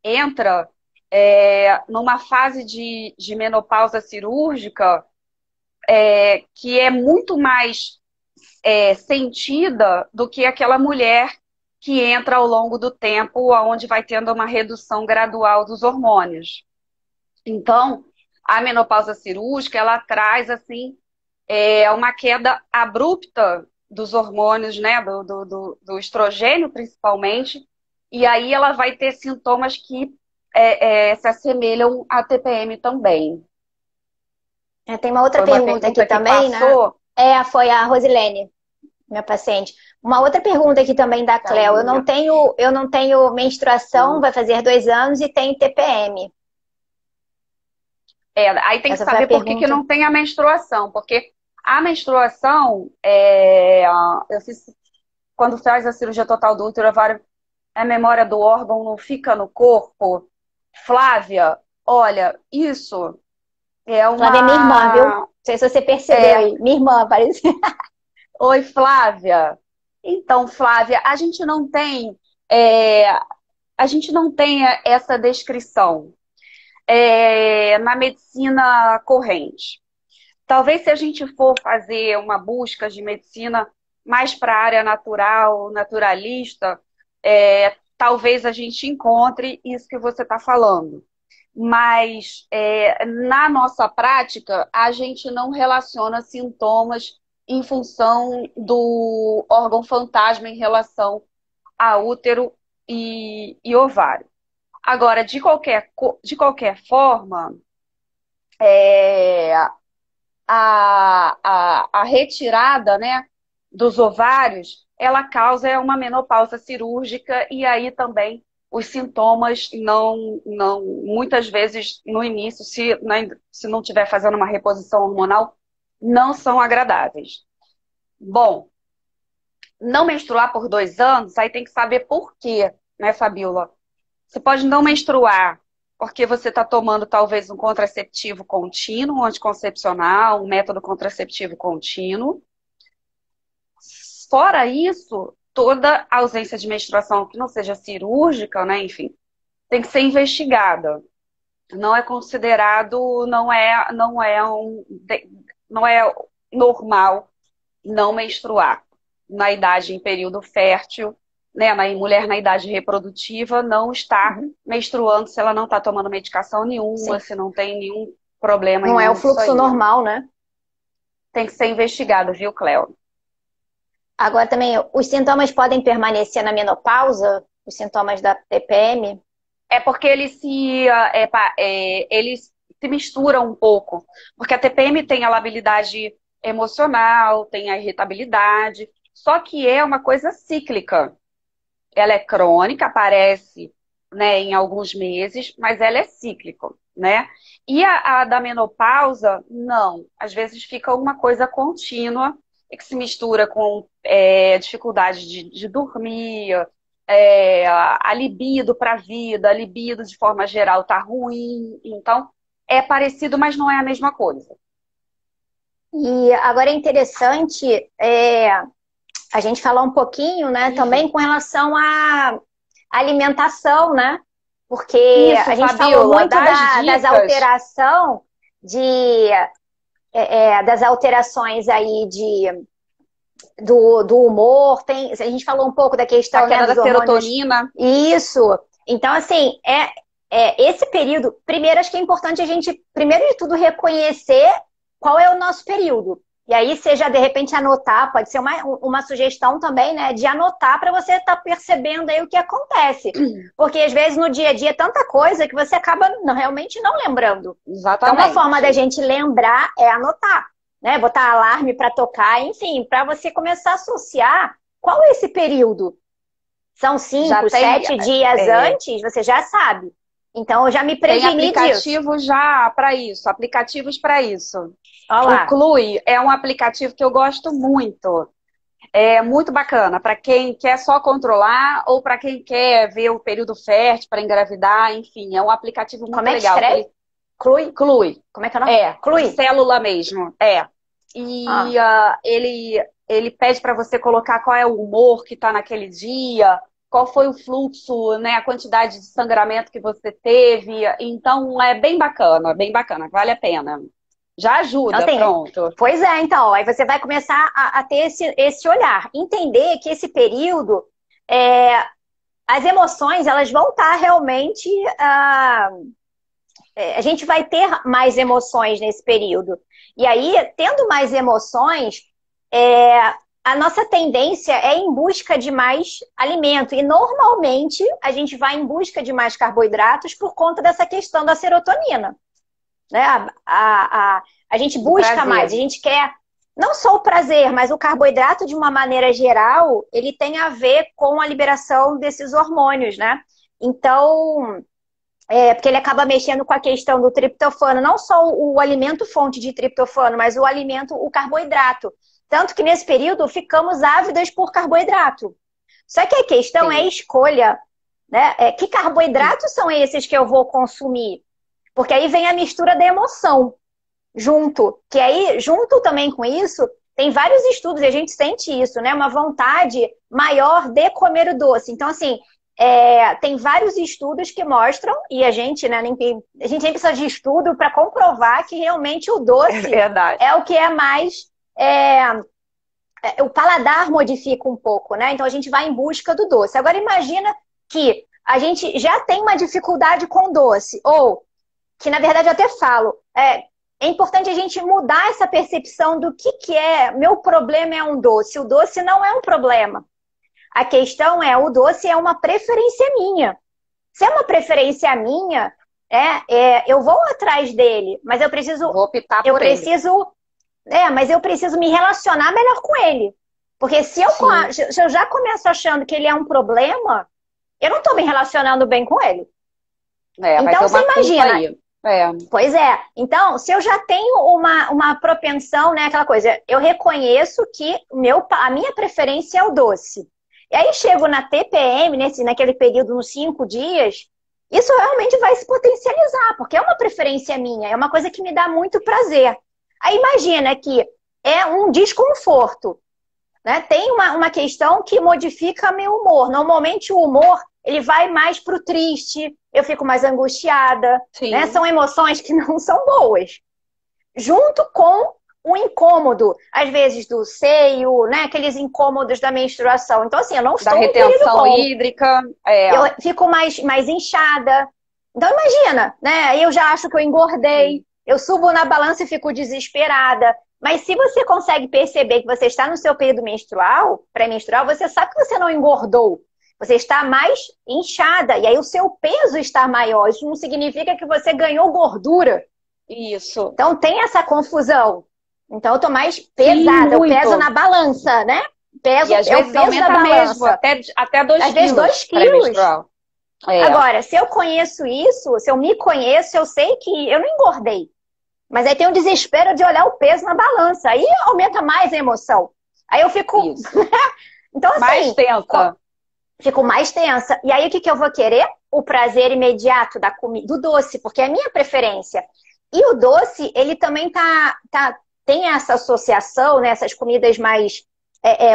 entra numa fase de menopausa cirúrgica que é muito mais sentida do que aquela mulher que entra ao longo do tempo, onde vai tendo uma redução gradual dos hormônios. Então, a menopausa cirúrgica, ela traz, assim, uma queda abrupta dos hormônios, né, do estrogênio, principalmente, e aí ela vai ter sintomas que se assemelham à TPM também. Tem uma outra Foi uma pergunta aqui pergunta que também, né? passou, Foi a Rosilene, minha paciente. Uma outra pergunta aqui também da Cleo. Thalia. Eu não tenho menstruação, vai fazer 2 anos e tenho TPM. Aí tem que Essa foi a saber por que pergunta. não tem a menstruação, porque a menstruação, eu fiz, quando faz a cirurgia total do útero, a memória do órgão não fica no corpo. Flávia, olha, isso é Flávia é minha irmã, viu? Não uma. sei se você percebeu É, aí. Minha irmã, apareceu. oi, Flávia. Então, Flávia, é, a gente não tem essa descrição na medicina corrente. Talvez se a gente for fazer uma busca de medicina mais para a área natural, naturalista, talvez a gente encontre isso que você está falando. Mas na nossa prática, a gente não relaciona sintomas em função do órgão fantasma em relação a útero e ovário. Agora, de qualquer forma, é, a retirada, né, dos ovários, ela causa uma menopausa cirúrgica e aí também os sintomas muitas vezes no início, se não estiver fazendo uma reposição hormonal, não são agradáveis. Bom, não menstruar por 2 anos, aí tem que saber por quê. né, Fabíola? Você pode não menstruar porque você está tomando talvez um contraceptivo contínuo, um anticoncepcional, um método contraceptivo contínuo. Fora isso, toda ausência de menstruação que não seja cirúrgica, né, enfim, tem que ser investigada. Não é considerado, não é normal não menstruar na idade, em período fértil, né? Na mulher na idade reprodutiva não está menstruando se ela não está tomando medicação nenhuma, Sim. se não tem nenhum problema Não é o disso fluxo aí. normal, né? Tem que ser investigado, viu, Cléo? Agora também, os sintomas podem permanecer na menopausa? Os sintomas da TPM? É porque eles se misturam um pouco. Porque a TPM tem a labilidade emocional, tem a irritabilidade, só que é uma coisa cíclica. Ela é crônica, aparece, né, em alguns meses, mas ela é cíclica, né? E a da menopausa, não. Às vezes fica uma coisa contínua e que se mistura com dificuldade de dormir, a libido para a vida, a libido de forma geral tá ruim. Então, é parecido, mas não é a mesma coisa. E agora é interessante a gente falar um pouquinho, né, também com relação à alimentação, né? Porque Isso, a gente falou Fabíola, muito das alteração das alterações aí do humor, a gente falou um pouco da questão, a queda dos da hormônios. serotonina. Isso. Então, assim, esse período, primeiro acho que é importante a gente, primeiro de tudo, reconhecer qual é o nosso período. E aí, seja de repente anotar, pode ser uma sugestão também, né? De anotar para você estar percebendo aí o que acontece. Porque às vezes no dia a dia é tanta coisa que você acaba realmente não lembrando. Exatamente. Então, uma forma da gente lembrar é anotar, né? Botar alarme para tocar, enfim, para você começar a associar qual é esse período. São 5, 7 dias antes, você já sabe. Então, eu já me preveni Tem aplicativo já para isso, aplicativos para isso. Olá. O Clue é um aplicativo que eu gosto muito. É muito bacana para quem quer só controlar ou para quem quer ver o período fértil para engravidar, enfim, é um aplicativo muito legal. Como é que escreve? Clue? Clue. Como é que é o nome? Clue. Célula mesmo. E ele pede para você colocar qual é o humor que está naquele dia, qual foi o fluxo, né, a quantidade de sangramento que você teve. Então, é bem bacana, vale a pena. Já ajuda, pronto. Pois é, então, aí você vai começar a ter esse olhar. Entender que esse período, as emoções, elas vão estar realmente... a gente vai ter mais emoções nesse período. E aí, tendo mais emoções, a nossa tendência é ir em busca de mais alimento. E normalmente a gente vai em busca de mais carboidratos por conta dessa questão da serotonina. Né? A gente busca mais, a gente quer não só o prazer, mas o carboidrato de uma maneira geral, ele tem a ver com a liberação desses hormônios, né? Então, porque ele acaba mexendo com a questão do triptofano, não só o alimento fonte de triptofano, mas o carboidrato. Tanto que nesse período ficamos ávidas por carboidrato. Só que a questão é a escolha, né? Que carboidratos são esses que eu vou consumir? Porque aí vem a mistura da emoção junto. Que aí, junto também com isso, tem vários estudos, e a gente sente isso, né? Uma vontade maior de comer o doce. Então, assim, tem vários estudos que mostram, e a gente, né, a gente nem precisa de estudo para comprovar que realmente o doce é o que é mais... o paladar modifica um pouco, né? Então a gente vai em busca do doce. Agora imagina que a gente já tem uma dificuldade com doce, ou que na verdade eu até falo, é importante a gente mudar essa percepção do que é, meu problema é um doce. O doce não é um problema. A questão o doce é uma preferência minha. Se é uma preferência minha, eu vou atrás dele, mas eu preciso... Vou optar por ele. Mas eu preciso me relacionar melhor com ele. Porque se eu já começo achando que ele é um problema, eu não estou me relacionando bem com ele. Então, você imagina. Pois é. Então, se eu já tenho uma propensão, né, aquela coisa, eu reconheço que a minha preferência é o doce. E aí chego na TPM, naquele período, nos 5 dias, isso realmente vai se potencializar, porque é uma preferência minha, é uma coisa que me dá muito prazer. Aí imagina que é um desconforto, né? Tem uma questão que modifica meu humor. Normalmente o humor, ele vai mais pro triste, eu fico mais angustiada, né? São emoções que não são boas. Junto com o incômodo, às vezes do seio, né? Aqueles incômodos da menstruação. Então, assim, eu não estou da retenção hídrica. Eu fico mais inchada. Então, imagina, né? Eu já acho que eu engordei. Eu subo na balança e fico desesperada. Mas se você consegue perceber que você está no seu período menstrual, pré-menstrual, você sabe que você não engordou. Você está mais inchada. E aí o seu peso está maior. Isso não significa que você ganhou gordura. Isso. Então tem essa confusão. Então eu tô mais pesada. Eu peso na balança, né? E às vezes aumenta mesmo, até 2 quilos. Às vezes 2 quilos. Agora, se eu conheço isso, se eu me conheço, eu sei que eu não engordei. Mas aí tem o desespero de olhar o peso na balança. Aí aumenta mais a emoção. Aí eu fico... Então, assim... mais tensa. Fico mais tensa. E aí o que eu vou querer? O prazer imediato da comida, do doce, porque é a minha preferência. E o doce, ele também tem essa associação, né? Essas comidas mais...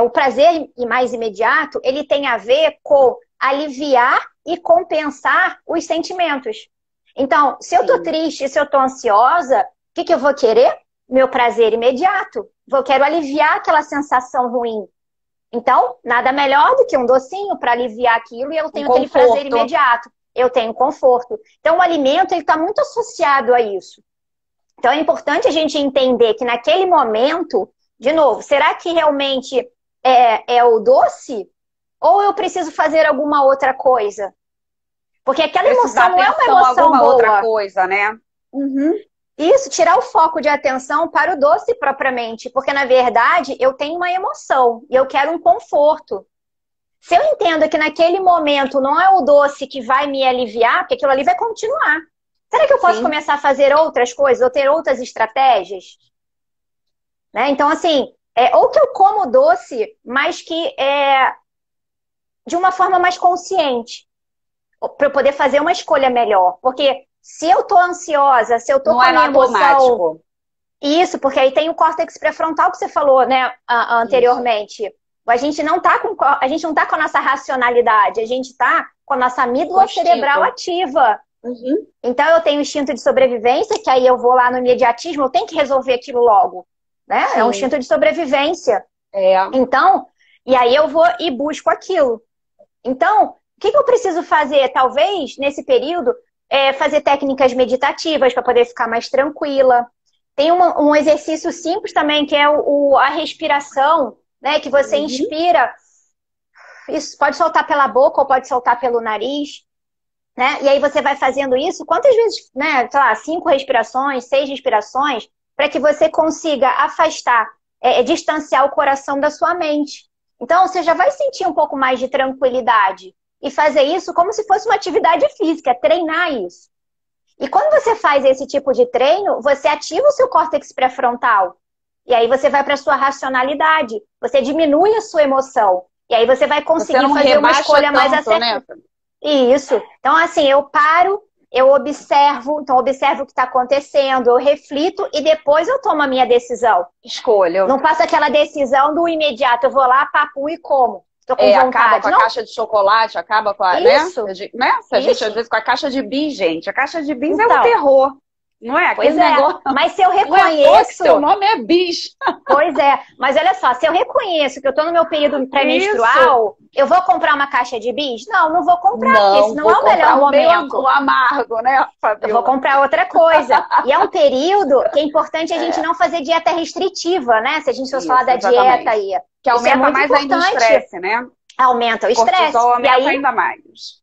o prazer mais imediato, ele tem a ver com aliviar e compensar os sentimentos. Então, se eu tô triste, se eu tô ansiosa, o que eu vou querer? Meu prazer imediato. Quero aliviar aquela sensação ruim. Então, nada melhor do que um docinho para aliviar aquilo e eu tenho aquele prazer imediato. Eu tenho conforto. Então, o alimento ele está muito associado a isso. Então, é importante a gente entender que naquele momento, de novo, será que realmente é o doce? Ou eu preciso fazer alguma outra coisa? Porque aquela emoção não é uma emoção boa. Outra coisa, né? Isso, tirar o foco de atenção para o doce propriamente. Porque, na verdade, eu tenho uma emoção e eu quero um conforto. Se eu entendo que naquele momento não é o doce que vai me aliviar, porque aquilo ali vai continuar. Será que eu posso começar a fazer outras coisas ou ter outras estratégias? Né? Então, assim, ou que eu como doce, mas que de uma forma mais consciente. Para eu poder fazer uma escolha melhor. Porque se eu tô ansiosa, se eu tô com a minha emoção... Isso, porque aí tem o córtex pré-frontal que você falou, né, anteriormente. Isso. A gente não tá com a nossa racionalidade, a gente tá com a nossa amígdala cerebral ativa. Então eu tenho o instinto de sobrevivência, que aí eu vou lá no imediatismo, eu tenho que resolver aquilo logo. Né? É um instinto de sobrevivência. Então, e aí eu vou e busco aquilo. Então... O que eu preciso fazer? Talvez, nesse período, fazer técnicas meditativas para poder ficar mais tranquila. Tem um exercício simples também, que é a respiração, né? Que você inspira. Isso pode soltar pela boca ou pode soltar pelo nariz. Né? E aí você vai fazendo isso, quantas vezes, né? Sei lá, 5 respirações, 6 respirações, para que você consiga afastar, distanciar o coração da sua mente. Então, você já vai sentir um pouco mais de tranquilidade. E fazer isso como se fosse uma atividade física, treinar isso. E quando você faz esse tipo de treino, você ativa o seu córtex pré-frontal. E aí você vai para a sua racionalidade. Você diminui a sua emoção. E aí você vai conseguir fazer uma escolha mais acertada. Né? Isso. Então, assim, eu paro, eu observo. Então, eu observo o que está acontecendo, eu reflito e depois eu tomo a minha decisão. Escolha. Não faço aquela decisão do imediato. Eu vou lá, papo e como. Acaba com a caixa de chocolate, acaba com a... Isso. Né? A gente, às vezes, com a caixa de bis, gente. A caixa de bis é um terror. Não é? Pois negócio... Mas se eu reconheço... Seu nome é bis. Pois é. Mas olha só, se eu reconheço que eu tô no meu período pré-menstrual, eu vou comprar uma caixa de bis? Não vou comprar, porque esse não é o melhor momento. O amargo, né, Fabiola? Eu vou comprar outra coisa. E é um período que é importante a gente não fazer dieta restritiva, né? Se a gente fosse falar da dieta aí. Que aumenta mais ainda o estresse, né? Aumenta o estresse. Aumenta ainda mais.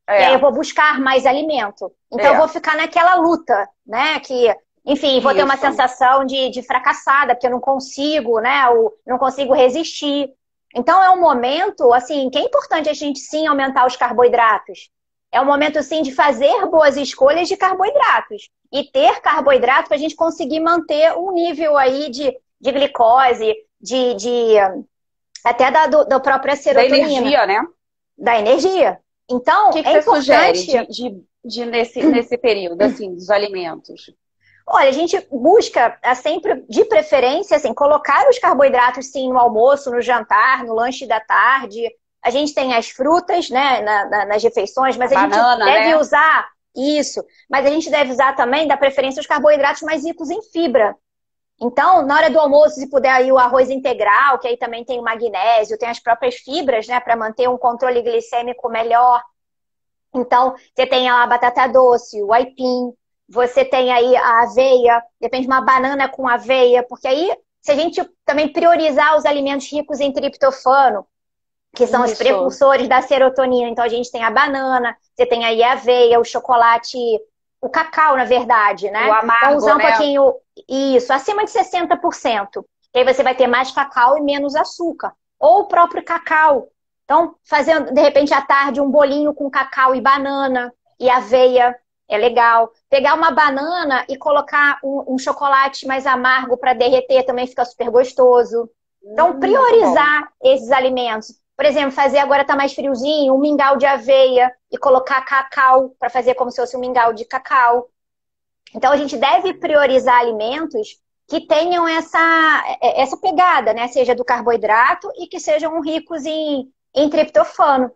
E aí eu vou buscar mais alimento. Então eu vou ficar naquela luta, né? Que, enfim, vou ter uma sensação de fracassada, porque eu não consigo, né? Não consigo resistir. Então é um momento, assim, que é importante a gente sim aumentar os carboidratos. É um momento, sim, de fazer boas escolhas de carboidratos. E ter carboidrato para a gente conseguir manter um nível aí de glicose, até da própria serotonina. Da energia, né? Da energia. Então, O que é você sugere importante... nesse período, assim, dos alimentos? Olha, a gente busca sempre, de preferência, assim, colocar os carboidratos, sim, no almoço, no jantar, no lanche da tarde. A gente tem as frutas, né, nas refeições, mas a gente Banana, deve né? usar isso. Mas a gente deve usar também, da preferência, os carboidratos mais ricos em fibra. Então, na hora do almoço, se puder aí o arroz integral, que aí também tem o magnésio, tem as próprias fibras, né, para manter um controle glicêmico melhor. Então, você tem a batata doce, o aipim, você tem aí a aveia, depende de uma banana com aveia, porque aí, se a gente também priorizar os alimentos ricos em triptofano, que são os Isso. precursores da serotonina, então a gente tem a banana, você tem aí a aveia, o chocolate, o cacau, na verdade, O né? Então, amargo, usar um né? pouquinho, isso, acima de 60%. Que aí você vai ter mais cacau e menos açúcar. Ou o próprio cacau. Então, fazendo, de repente, à tarde, um bolinho com cacau e banana e aveia, é legal. Pegar uma banana e colocar um chocolate mais amargo para derreter também fica super gostoso. Então, Muito bom. priorizar esses alimentos. Por exemplo, fazer agora tá mais friozinho, um mingau de aveia e colocar cacau para fazer como se fosse um mingau de cacau. Então, a gente deve priorizar alimentos que tenham essa pegada, né? Seja do carboidrato e que sejam ricos em triptofano.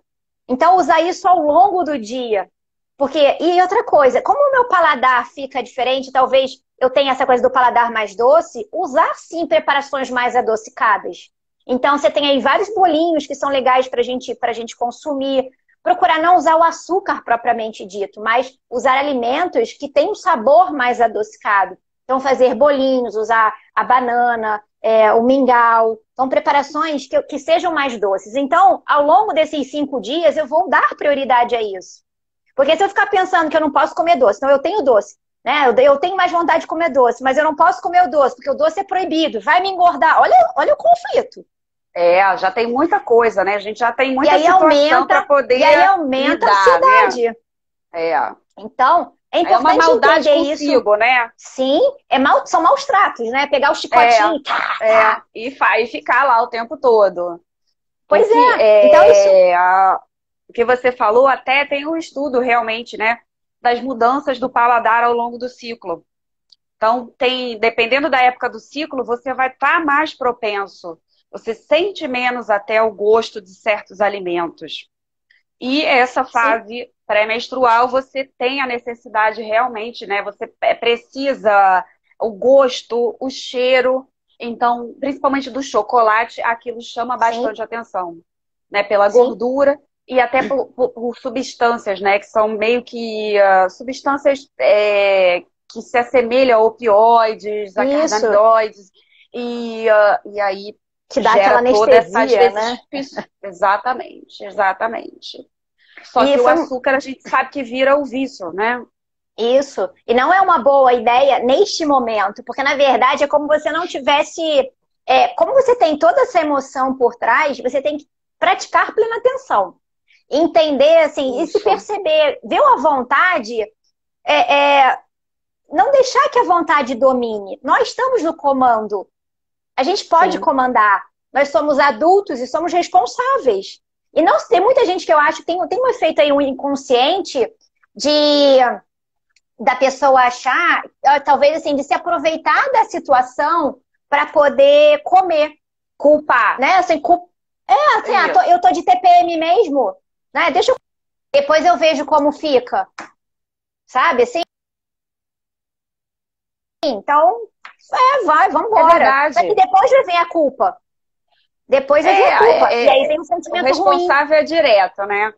Então, usar isso ao longo do dia. Porque, e outra coisa, como o meu paladar fica diferente, talvez eu tenha essa coisa do paladar mais doce, usar sim preparações mais adocicadas. Então, você tem aí vários bolinhos que são legais para gente consumir. Procurar não usar o açúcar propriamente dito, mas usar alimentos que têm um sabor mais adocicado. Então, fazer bolinhos, usar a banana, o mingau. Então, preparações que sejam mais doces. Então, ao longo desses 5 dias, eu vou dar prioridade a isso. Porque se eu ficar pensando que eu não posso comer doce, então eu tenho doce, né? Eu tenho mais vontade de comer doce, mas eu não posso comer o doce, porque o doce é proibido, vai me engordar. Olha o conflito. É, já tem muita coisa, né? A gente já tem E muita aí situação para aumenta, e aí poder aumenta a lidar, né? ansiedade. É. Então, é É uma importante maldade entender isso. consigo, né? Sim, são maus tratos, né? Pegar o É, chicotinho, e ficar lá o tempo todo. Pois Porque é. Então isso, o que você falou até tem um estudo realmente, né? Das mudanças do paladar ao longo do ciclo. Então, dependendo da época do ciclo, você vai estar mais propenso. Você sente menos até o gosto de certos alimentos. E essa sim, fase pré-menstrual, você tem a necessidade realmente, né? Você precisa o gosto, o cheiro. Então, principalmente do chocolate, aquilo chama sim, bastante atenção, né? Pela sim. gordura e até por substâncias, né? Que são meio que substâncias que se assemelham a opioides, a Isso, cannabinoides. E aí te dá gera aquela toda essa, às anestesia, vezes, né? exatamente, exatamente. Só E que o foi açúcar a gente sabe que vira o vício, né? isso. E não é uma boa ideia neste momento, porque na verdade é como você não tivesse. Como você tem toda essa emoção por trás, você tem que praticar plena atenção. Entender, assim, e se Isso, perceber, viu a vontade, não deixar que a vontade domine. Nós estamos no comando. A gente pode sim. comandar. Nós somos adultos e somos responsáveis. E não tem muita gente que eu acho que tem um efeito aí, um inconsciente de da pessoa achar, talvez assim, de se aproveitar da situação para poder comer, Culpar. né? Assim, assim, Isso. eu tô de TPM mesmo, né? Deixa eu... Depois eu vejo como fica, sabe? Assim, então, vamos É embora. Só que verdade. depois vai vir a culpa. Depois vai vir a culpa. E aí vem um O sentimento ruim. responsável é direto, né?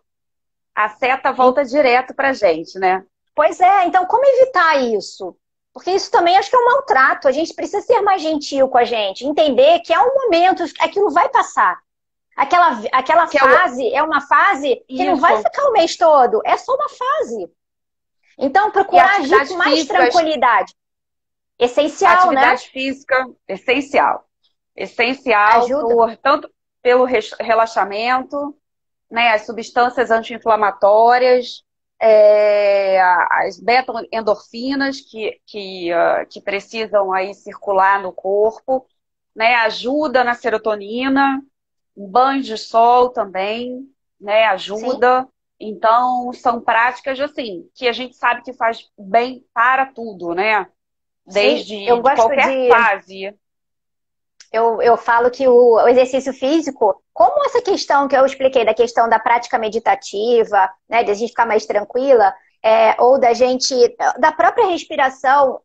A seta volta direto pra gente, né? Pois é, então como evitar isso? Porque isso também acho que é um maltrato. A gente precisa ser mais gentil com a gente, entender que é um momento, aquilo vai passar. Aquela Que é o... fase é uma fase que não vai Isso. ficar o mês todo, é só uma fase. Então, E procurar agir com atividades mais físicas, tranquilidade. Essencial, né? atividade física, essencial. Essencial Ajuda. tanto pelo relaxamento, né, as substâncias anti-inflamatórias, as beta-endorfinas que precisam aí circular no corpo, né, ajuda na serotonina, banho de sol também. né? Sim, Ajuda. Então, são práticas, assim, que a gente sabe que faz bem para tudo, né? sim. Desde Eu de gosto qualquer de. fase. Eu falo que o exercício físico, como essa questão que eu expliquei, da questão da prática meditativa, né, de a gente ficar mais tranquila, ou da gente, da própria respiração,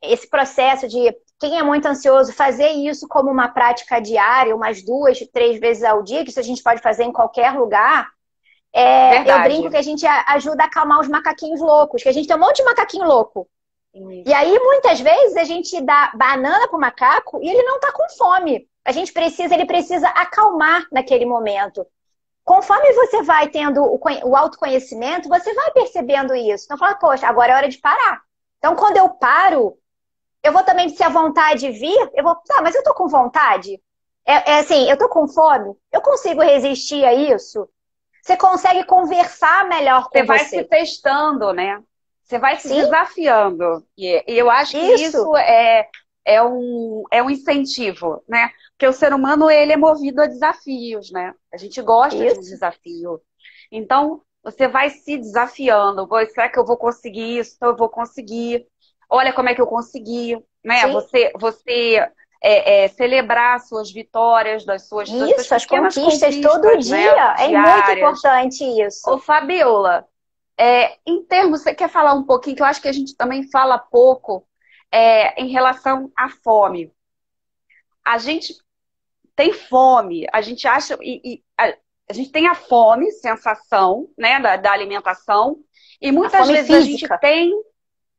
esse processo de quem é muito ansioso, fazer isso como uma prática diária, umas 2, 3 vezes ao dia, que isso a gente pode fazer em qualquer lugar. Eu brinco Verdade. que a gente ajuda a acalmar os macaquinhos loucos, que a gente tem um monte de macaquinho louco. E Isso. aí, muitas vezes, a gente dá banana pro macaco e ele não tá com fome. Ele precisa acalmar naquele momento. Conforme você vai tendo o autoconhecimento, você vai percebendo isso. Então, fala, poxa, agora é hora de parar. Então, quando eu paro, eu vou também, se a vontade vir, eu vou, mas eu tô com vontade? Assim, eu tô com fome? Eu consigo resistir a isso? Você consegue conversar melhor Você com vai se você. testando, né? Você vai se Sim, desafiando. E eu acho que isso, isso é um incentivo, né? Porque o ser humano, ele é movido a desafios, né? A gente gosta de um isso. desafio. Então, você vai se desafiando. Será que eu vou conseguir isso? Então, eu vou conseguir. Olha como é que eu consegui, né? Sim, Você celebrar as suas vitórias, das suas isso, as pequenas conquistas todo conquistas, né? dia. É muito Diárias. importante Ô, isso. Fabiola, em termos, você quer falar um pouquinho, que eu acho que a gente também fala pouco, em relação à fome. A gente tem fome, a gente acha, a gente tem a fome, sensação, né, da alimentação, e A muitas fome vezes a gente física. tem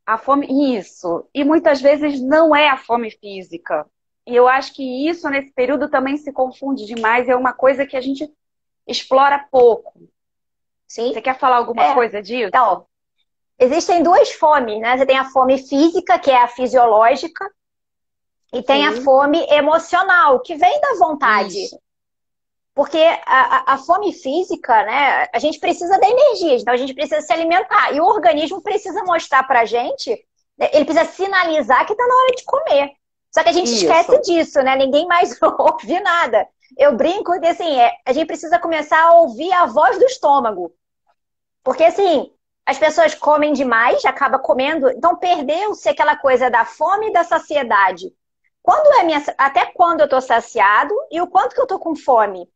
a fome, isso, e muitas vezes não é a fome física. E eu acho que isso, nesse período, também se confunde demais, é uma coisa que a gente explora pouco. Sim. Você quer falar alguma É. coisa disso? Então, existem duas fomes, né? Você tem a fome física, que é a fisiológica, e tem a Sim. fome emocional, que vem da vontade. Isso. Porque a fome física, né? A gente precisa da energia, então a gente precisa se alimentar. E o organismo precisa mostrar pra gente, né, ele precisa sinalizar que tá na hora de comer. Só que a gente esquece Isso. disso, né? Ninguém mais ouve nada. Eu brinco que assim, a gente precisa começar a ouvir a voz do estômago. Porque assim, as pessoas comem demais, acaba comendo, então perdeu-se aquela coisa da fome e da saciedade. Até quando eu tô saciado e o quanto que eu tô com fome?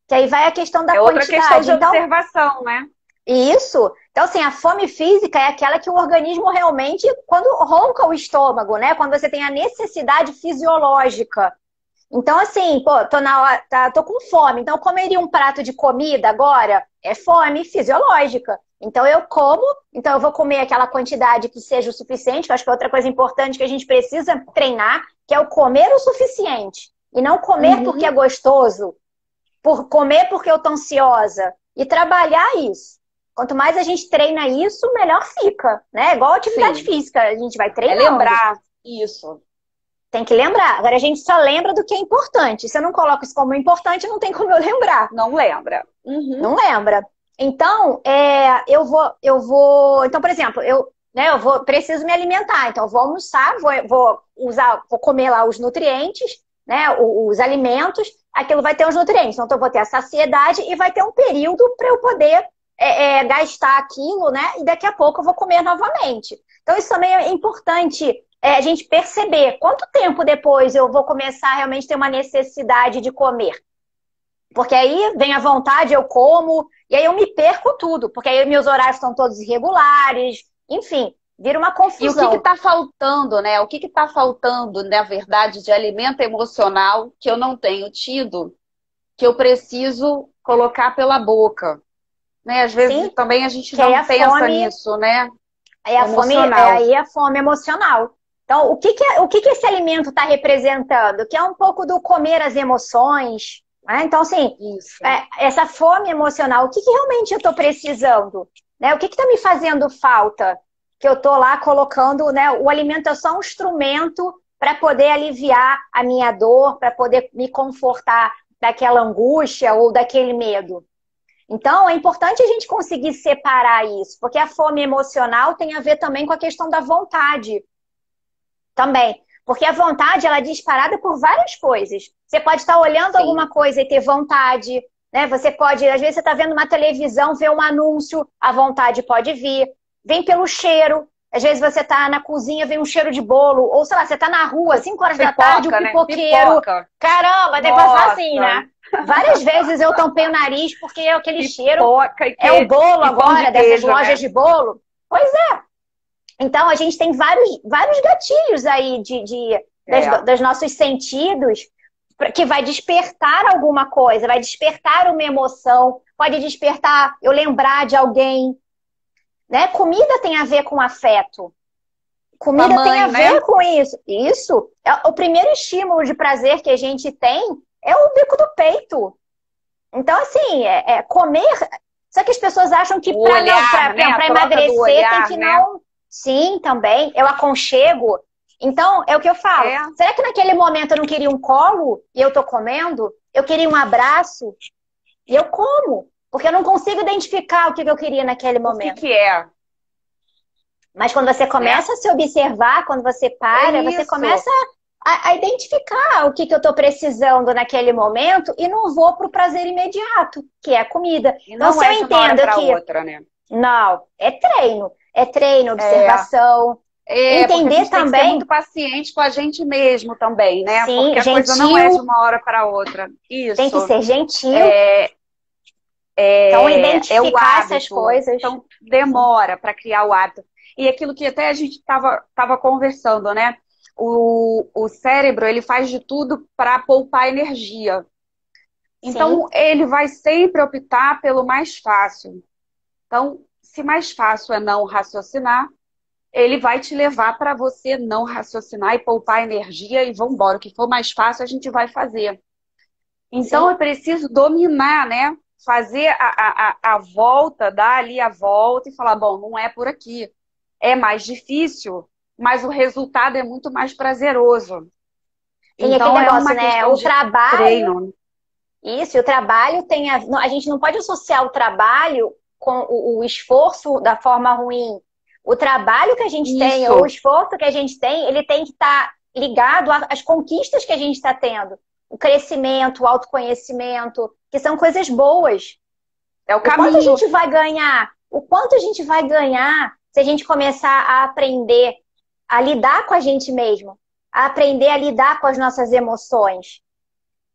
Que aí vai a questão da É outra questão quantidade. de Então, observação, né? isso. Então, assim, a fome física é aquela que o organismo realmente, quando ronca o estômago, né? Quando você tem a necessidade fisiológica. Então, assim, pô, tô na hora, tô com fome. Então, eu comeria um prato de comida agora? É fome fisiológica. Então, eu como, então eu vou comer aquela quantidade que seja o suficiente, que eu acho que é outra coisa importante que a gente precisa treinar, que é o comer o suficiente. E não comer porque é Uhum. gostoso, por comer porque eu tô ansiosa. E trabalhar isso. Quanto mais a gente treina isso, melhor fica, né? Igual atividade Sim. física, a gente vai É treinando. lembrar isso. Tem que lembrar. Agora a gente só lembra do que é importante. Se eu não coloco isso como importante, não tem como eu lembrar. Não lembra. Uhum. Não lembra. Então, Então, por exemplo, preciso me alimentar. Então, eu vou almoçar, vou comer lá os nutrientes, né? Os alimentos. Aquilo vai ter os nutrientes. Então, eu vou ter a saciedade e vai ter um período para eu poder gastar aquilo, né? E daqui a pouco eu vou comer novamente. Então, isso também é importante a gente perceber quanto tempo depois eu vou começar a realmente ter uma necessidade de comer. Porque aí vem a vontade, eu como, e aí eu me perco tudo, porque aí meus horários estão todos irregulares, enfim, vira uma E o que confusão. está faltando, né? O que está faltando, na verdade, de alimento emocional que eu não tenho tido, que eu preciso colocar pela boca, né? Às vezes Sim, também a gente que aí não a pensa fome, nisso, né? aí a fome, Emocional. aí a fome emocional. Então, o que que esse alimento está representando? Que é um pouco do comer as emoções, né? Então, assim, Isso. essa fome emocional, o que que realmente eu estou precisando? Né? O que está me fazendo falta? Que eu estou lá colocando, né? O alimento é só um instrumento para poder aliviar a minha dor, para poder me confortar daquela angústia ou daquele medo. Então, é importante a gente conseguir separar isso, porque a fome emocional tem a ver também com a questão da vontade também. Porque a vontade, ela é disparada por várias coisas. Você pode estar olhando alguma Sim. coisa e ter vontade, né? Você pode, às vezes você está vendo uma televisão, vê um anúncio, a vontade pode vir. Vem pelo cheiro. Às vezes você tá na cozinha, vem um cheiro de bolo. Ou, sei lá, você tá na rua, 5 horas da tarde, o pipoqueiro. Né? Pipoca. Caramba, tem que passar assim, né? Várias vezes eu tampei o nariz porque aquele cheiro é o bolo agora, dessas lojas de bolo. Pois é. Então, a gente tem vários gatilhos aí dos nossos sentidos que vai despertar alguma coisa, vai despertar uma emoção, pode despertar eu lembrar de alguém. Né? Comida tem a ver com afeto. Comida tem a ver com isso. Isso. O primeiro estímulo de prazer que a gente tem é o bico do peito. Então, assim, comer... Só que as pessoas acham que para emagrecer tem que não... Sim, também. É o aconchego. Então, é o que eu falo. Será que naquele momento eu não queria um colo e eu tô comendo? Eu queria um abraço e eu como. Porque eu não consigo identificar o que eu queria naquele momento. O que é? Mas quando você começa a se observar, quando você para, você começa a identificar o que eu estou precisando naquele momento e não vou para o prazer imediato, que é a comida. E não, então, se eu entendo que... outra, né? Não, é treino. É treino, observação. Entender a também. Tem que ser muito paciente com a gente mesmo também, né? Sim, porque a coisa não é de uma hora para outra. Isso. Tem que ser gentil. Então, identificar essas coisas. Então, demora para criar o hábito. E aquilo que até a gente estava conversando, né? O cérebro, ele faz de tudo para poupar energia. Então, ele vai sempre optar pelo mais fácil. Então, se mais fácil é não raciocinar, ele vai te levar para você não raciocinar e poupar energia e vamos embora. O que for mais fácil, a gente vai fazer. Então, é preciso dominar, né? Fazer a volta, dar ali a volta e falar, bom, não é por aqui. É mais difícil, mas o resultado é muito mais prazeroso. Tem então, aquele negócio, né? O trabalho... Treino. Isso, e o trabalho tem... A gente não pode associar o trabalho com o esforço da forma ruim. O trabalho que a gente tem, ou o esforço que a gente tem, ele tem que estar ligado às conquistas que a gente está tendo. O crescimento, o autoconhecimento, que são coisas boas. É o caminho. O quanto a gente vai ganhar? O quanto a gente vai ganhar se a gente começar a aprender a lidar com a gente mesmo, a aprender a lidar com as nossas emoções.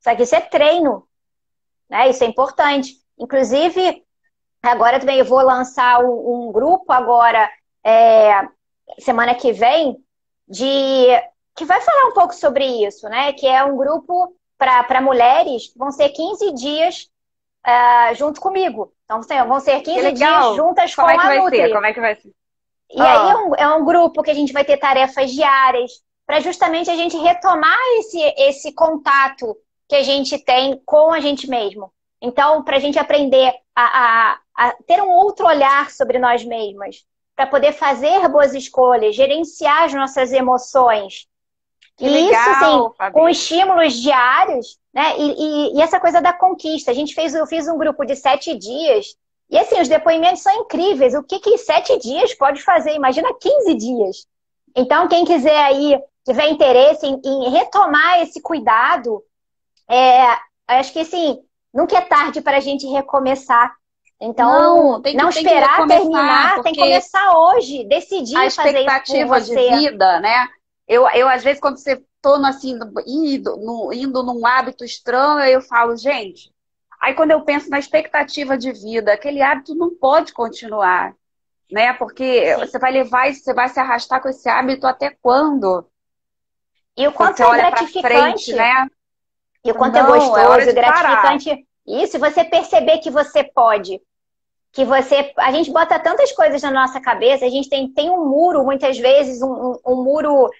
Só que isso é treino, né? Isso é importante. Inclusive, agora também eu vou lançar um grupo agora, semana que vem, que vai falar um pouco sobre isso, né? Que é um grupo para mulheres, vão ser 15 dias junto comigo. Então, vão ser 15 dias juntas com a Nutri. Como é que vai ser? E aí é um grupo que a gente vai ter tarefas diárias para justamente a gente retomar esse contato que a gente tem com a gente mesmo. Então, para a gente aprender a ter um outro olhar sobre nós mesmas, para poder fazer boas escolhas, gerenciar as nossas emoções. Que legal, isso, assim, Fabi. Com estímulos diários, né? E essa coisa da conquista. Eu fiz um grupo de 7 dias. E assim, os depoimentos são incríveis. O que 7 dias pode fazer? Imagina 15 dias. Então, quem quiser aí, tiver interesse em retomar esse cuidado, acho que assim, nunca é tarde para a gente recomeçar. Então, não esperar terminar, tem que começar hoje, decidir fazer isso por você. A expectativa de vida, né? Eu às vezes, quando você tô assim, indo num hábito estranho, eu falo, gente... Aí quando eu penso na expectativa de vida, aquele hábito não pode continuar, né? Porque você vai levar, você vai se arrastar com esse hábito até quando? E o quanto é gratificante, frente, né? E o quanto é gostoso, gratificante. Parar. Isso, você perceber que você pode. A gente bota tantas coisas na nossa cabeça, a gente tem um muro, muitas vezes, um muro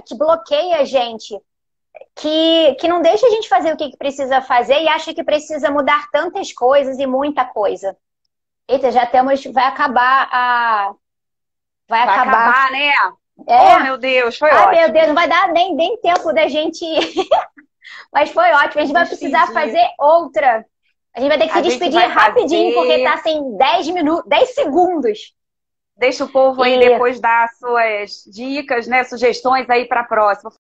que bloqueia a gente. Que não deixa a gente fazer o que precisa fazer e acha que precisa mudar tantas coisas e muita coisa. Eita, vai acabar, né? Oh, meu Deus, foi ótimo. Meu Deus, não vai dar nem tempo da gente ir. Mas foi ótimo, a gente vai precisar fazer outra. A gente vai ter que se despedir rapidinho, porque tá sem 10 segundos. Deixa o povo aí depois dar suas dicas, né? Sugestões aí para a próxima.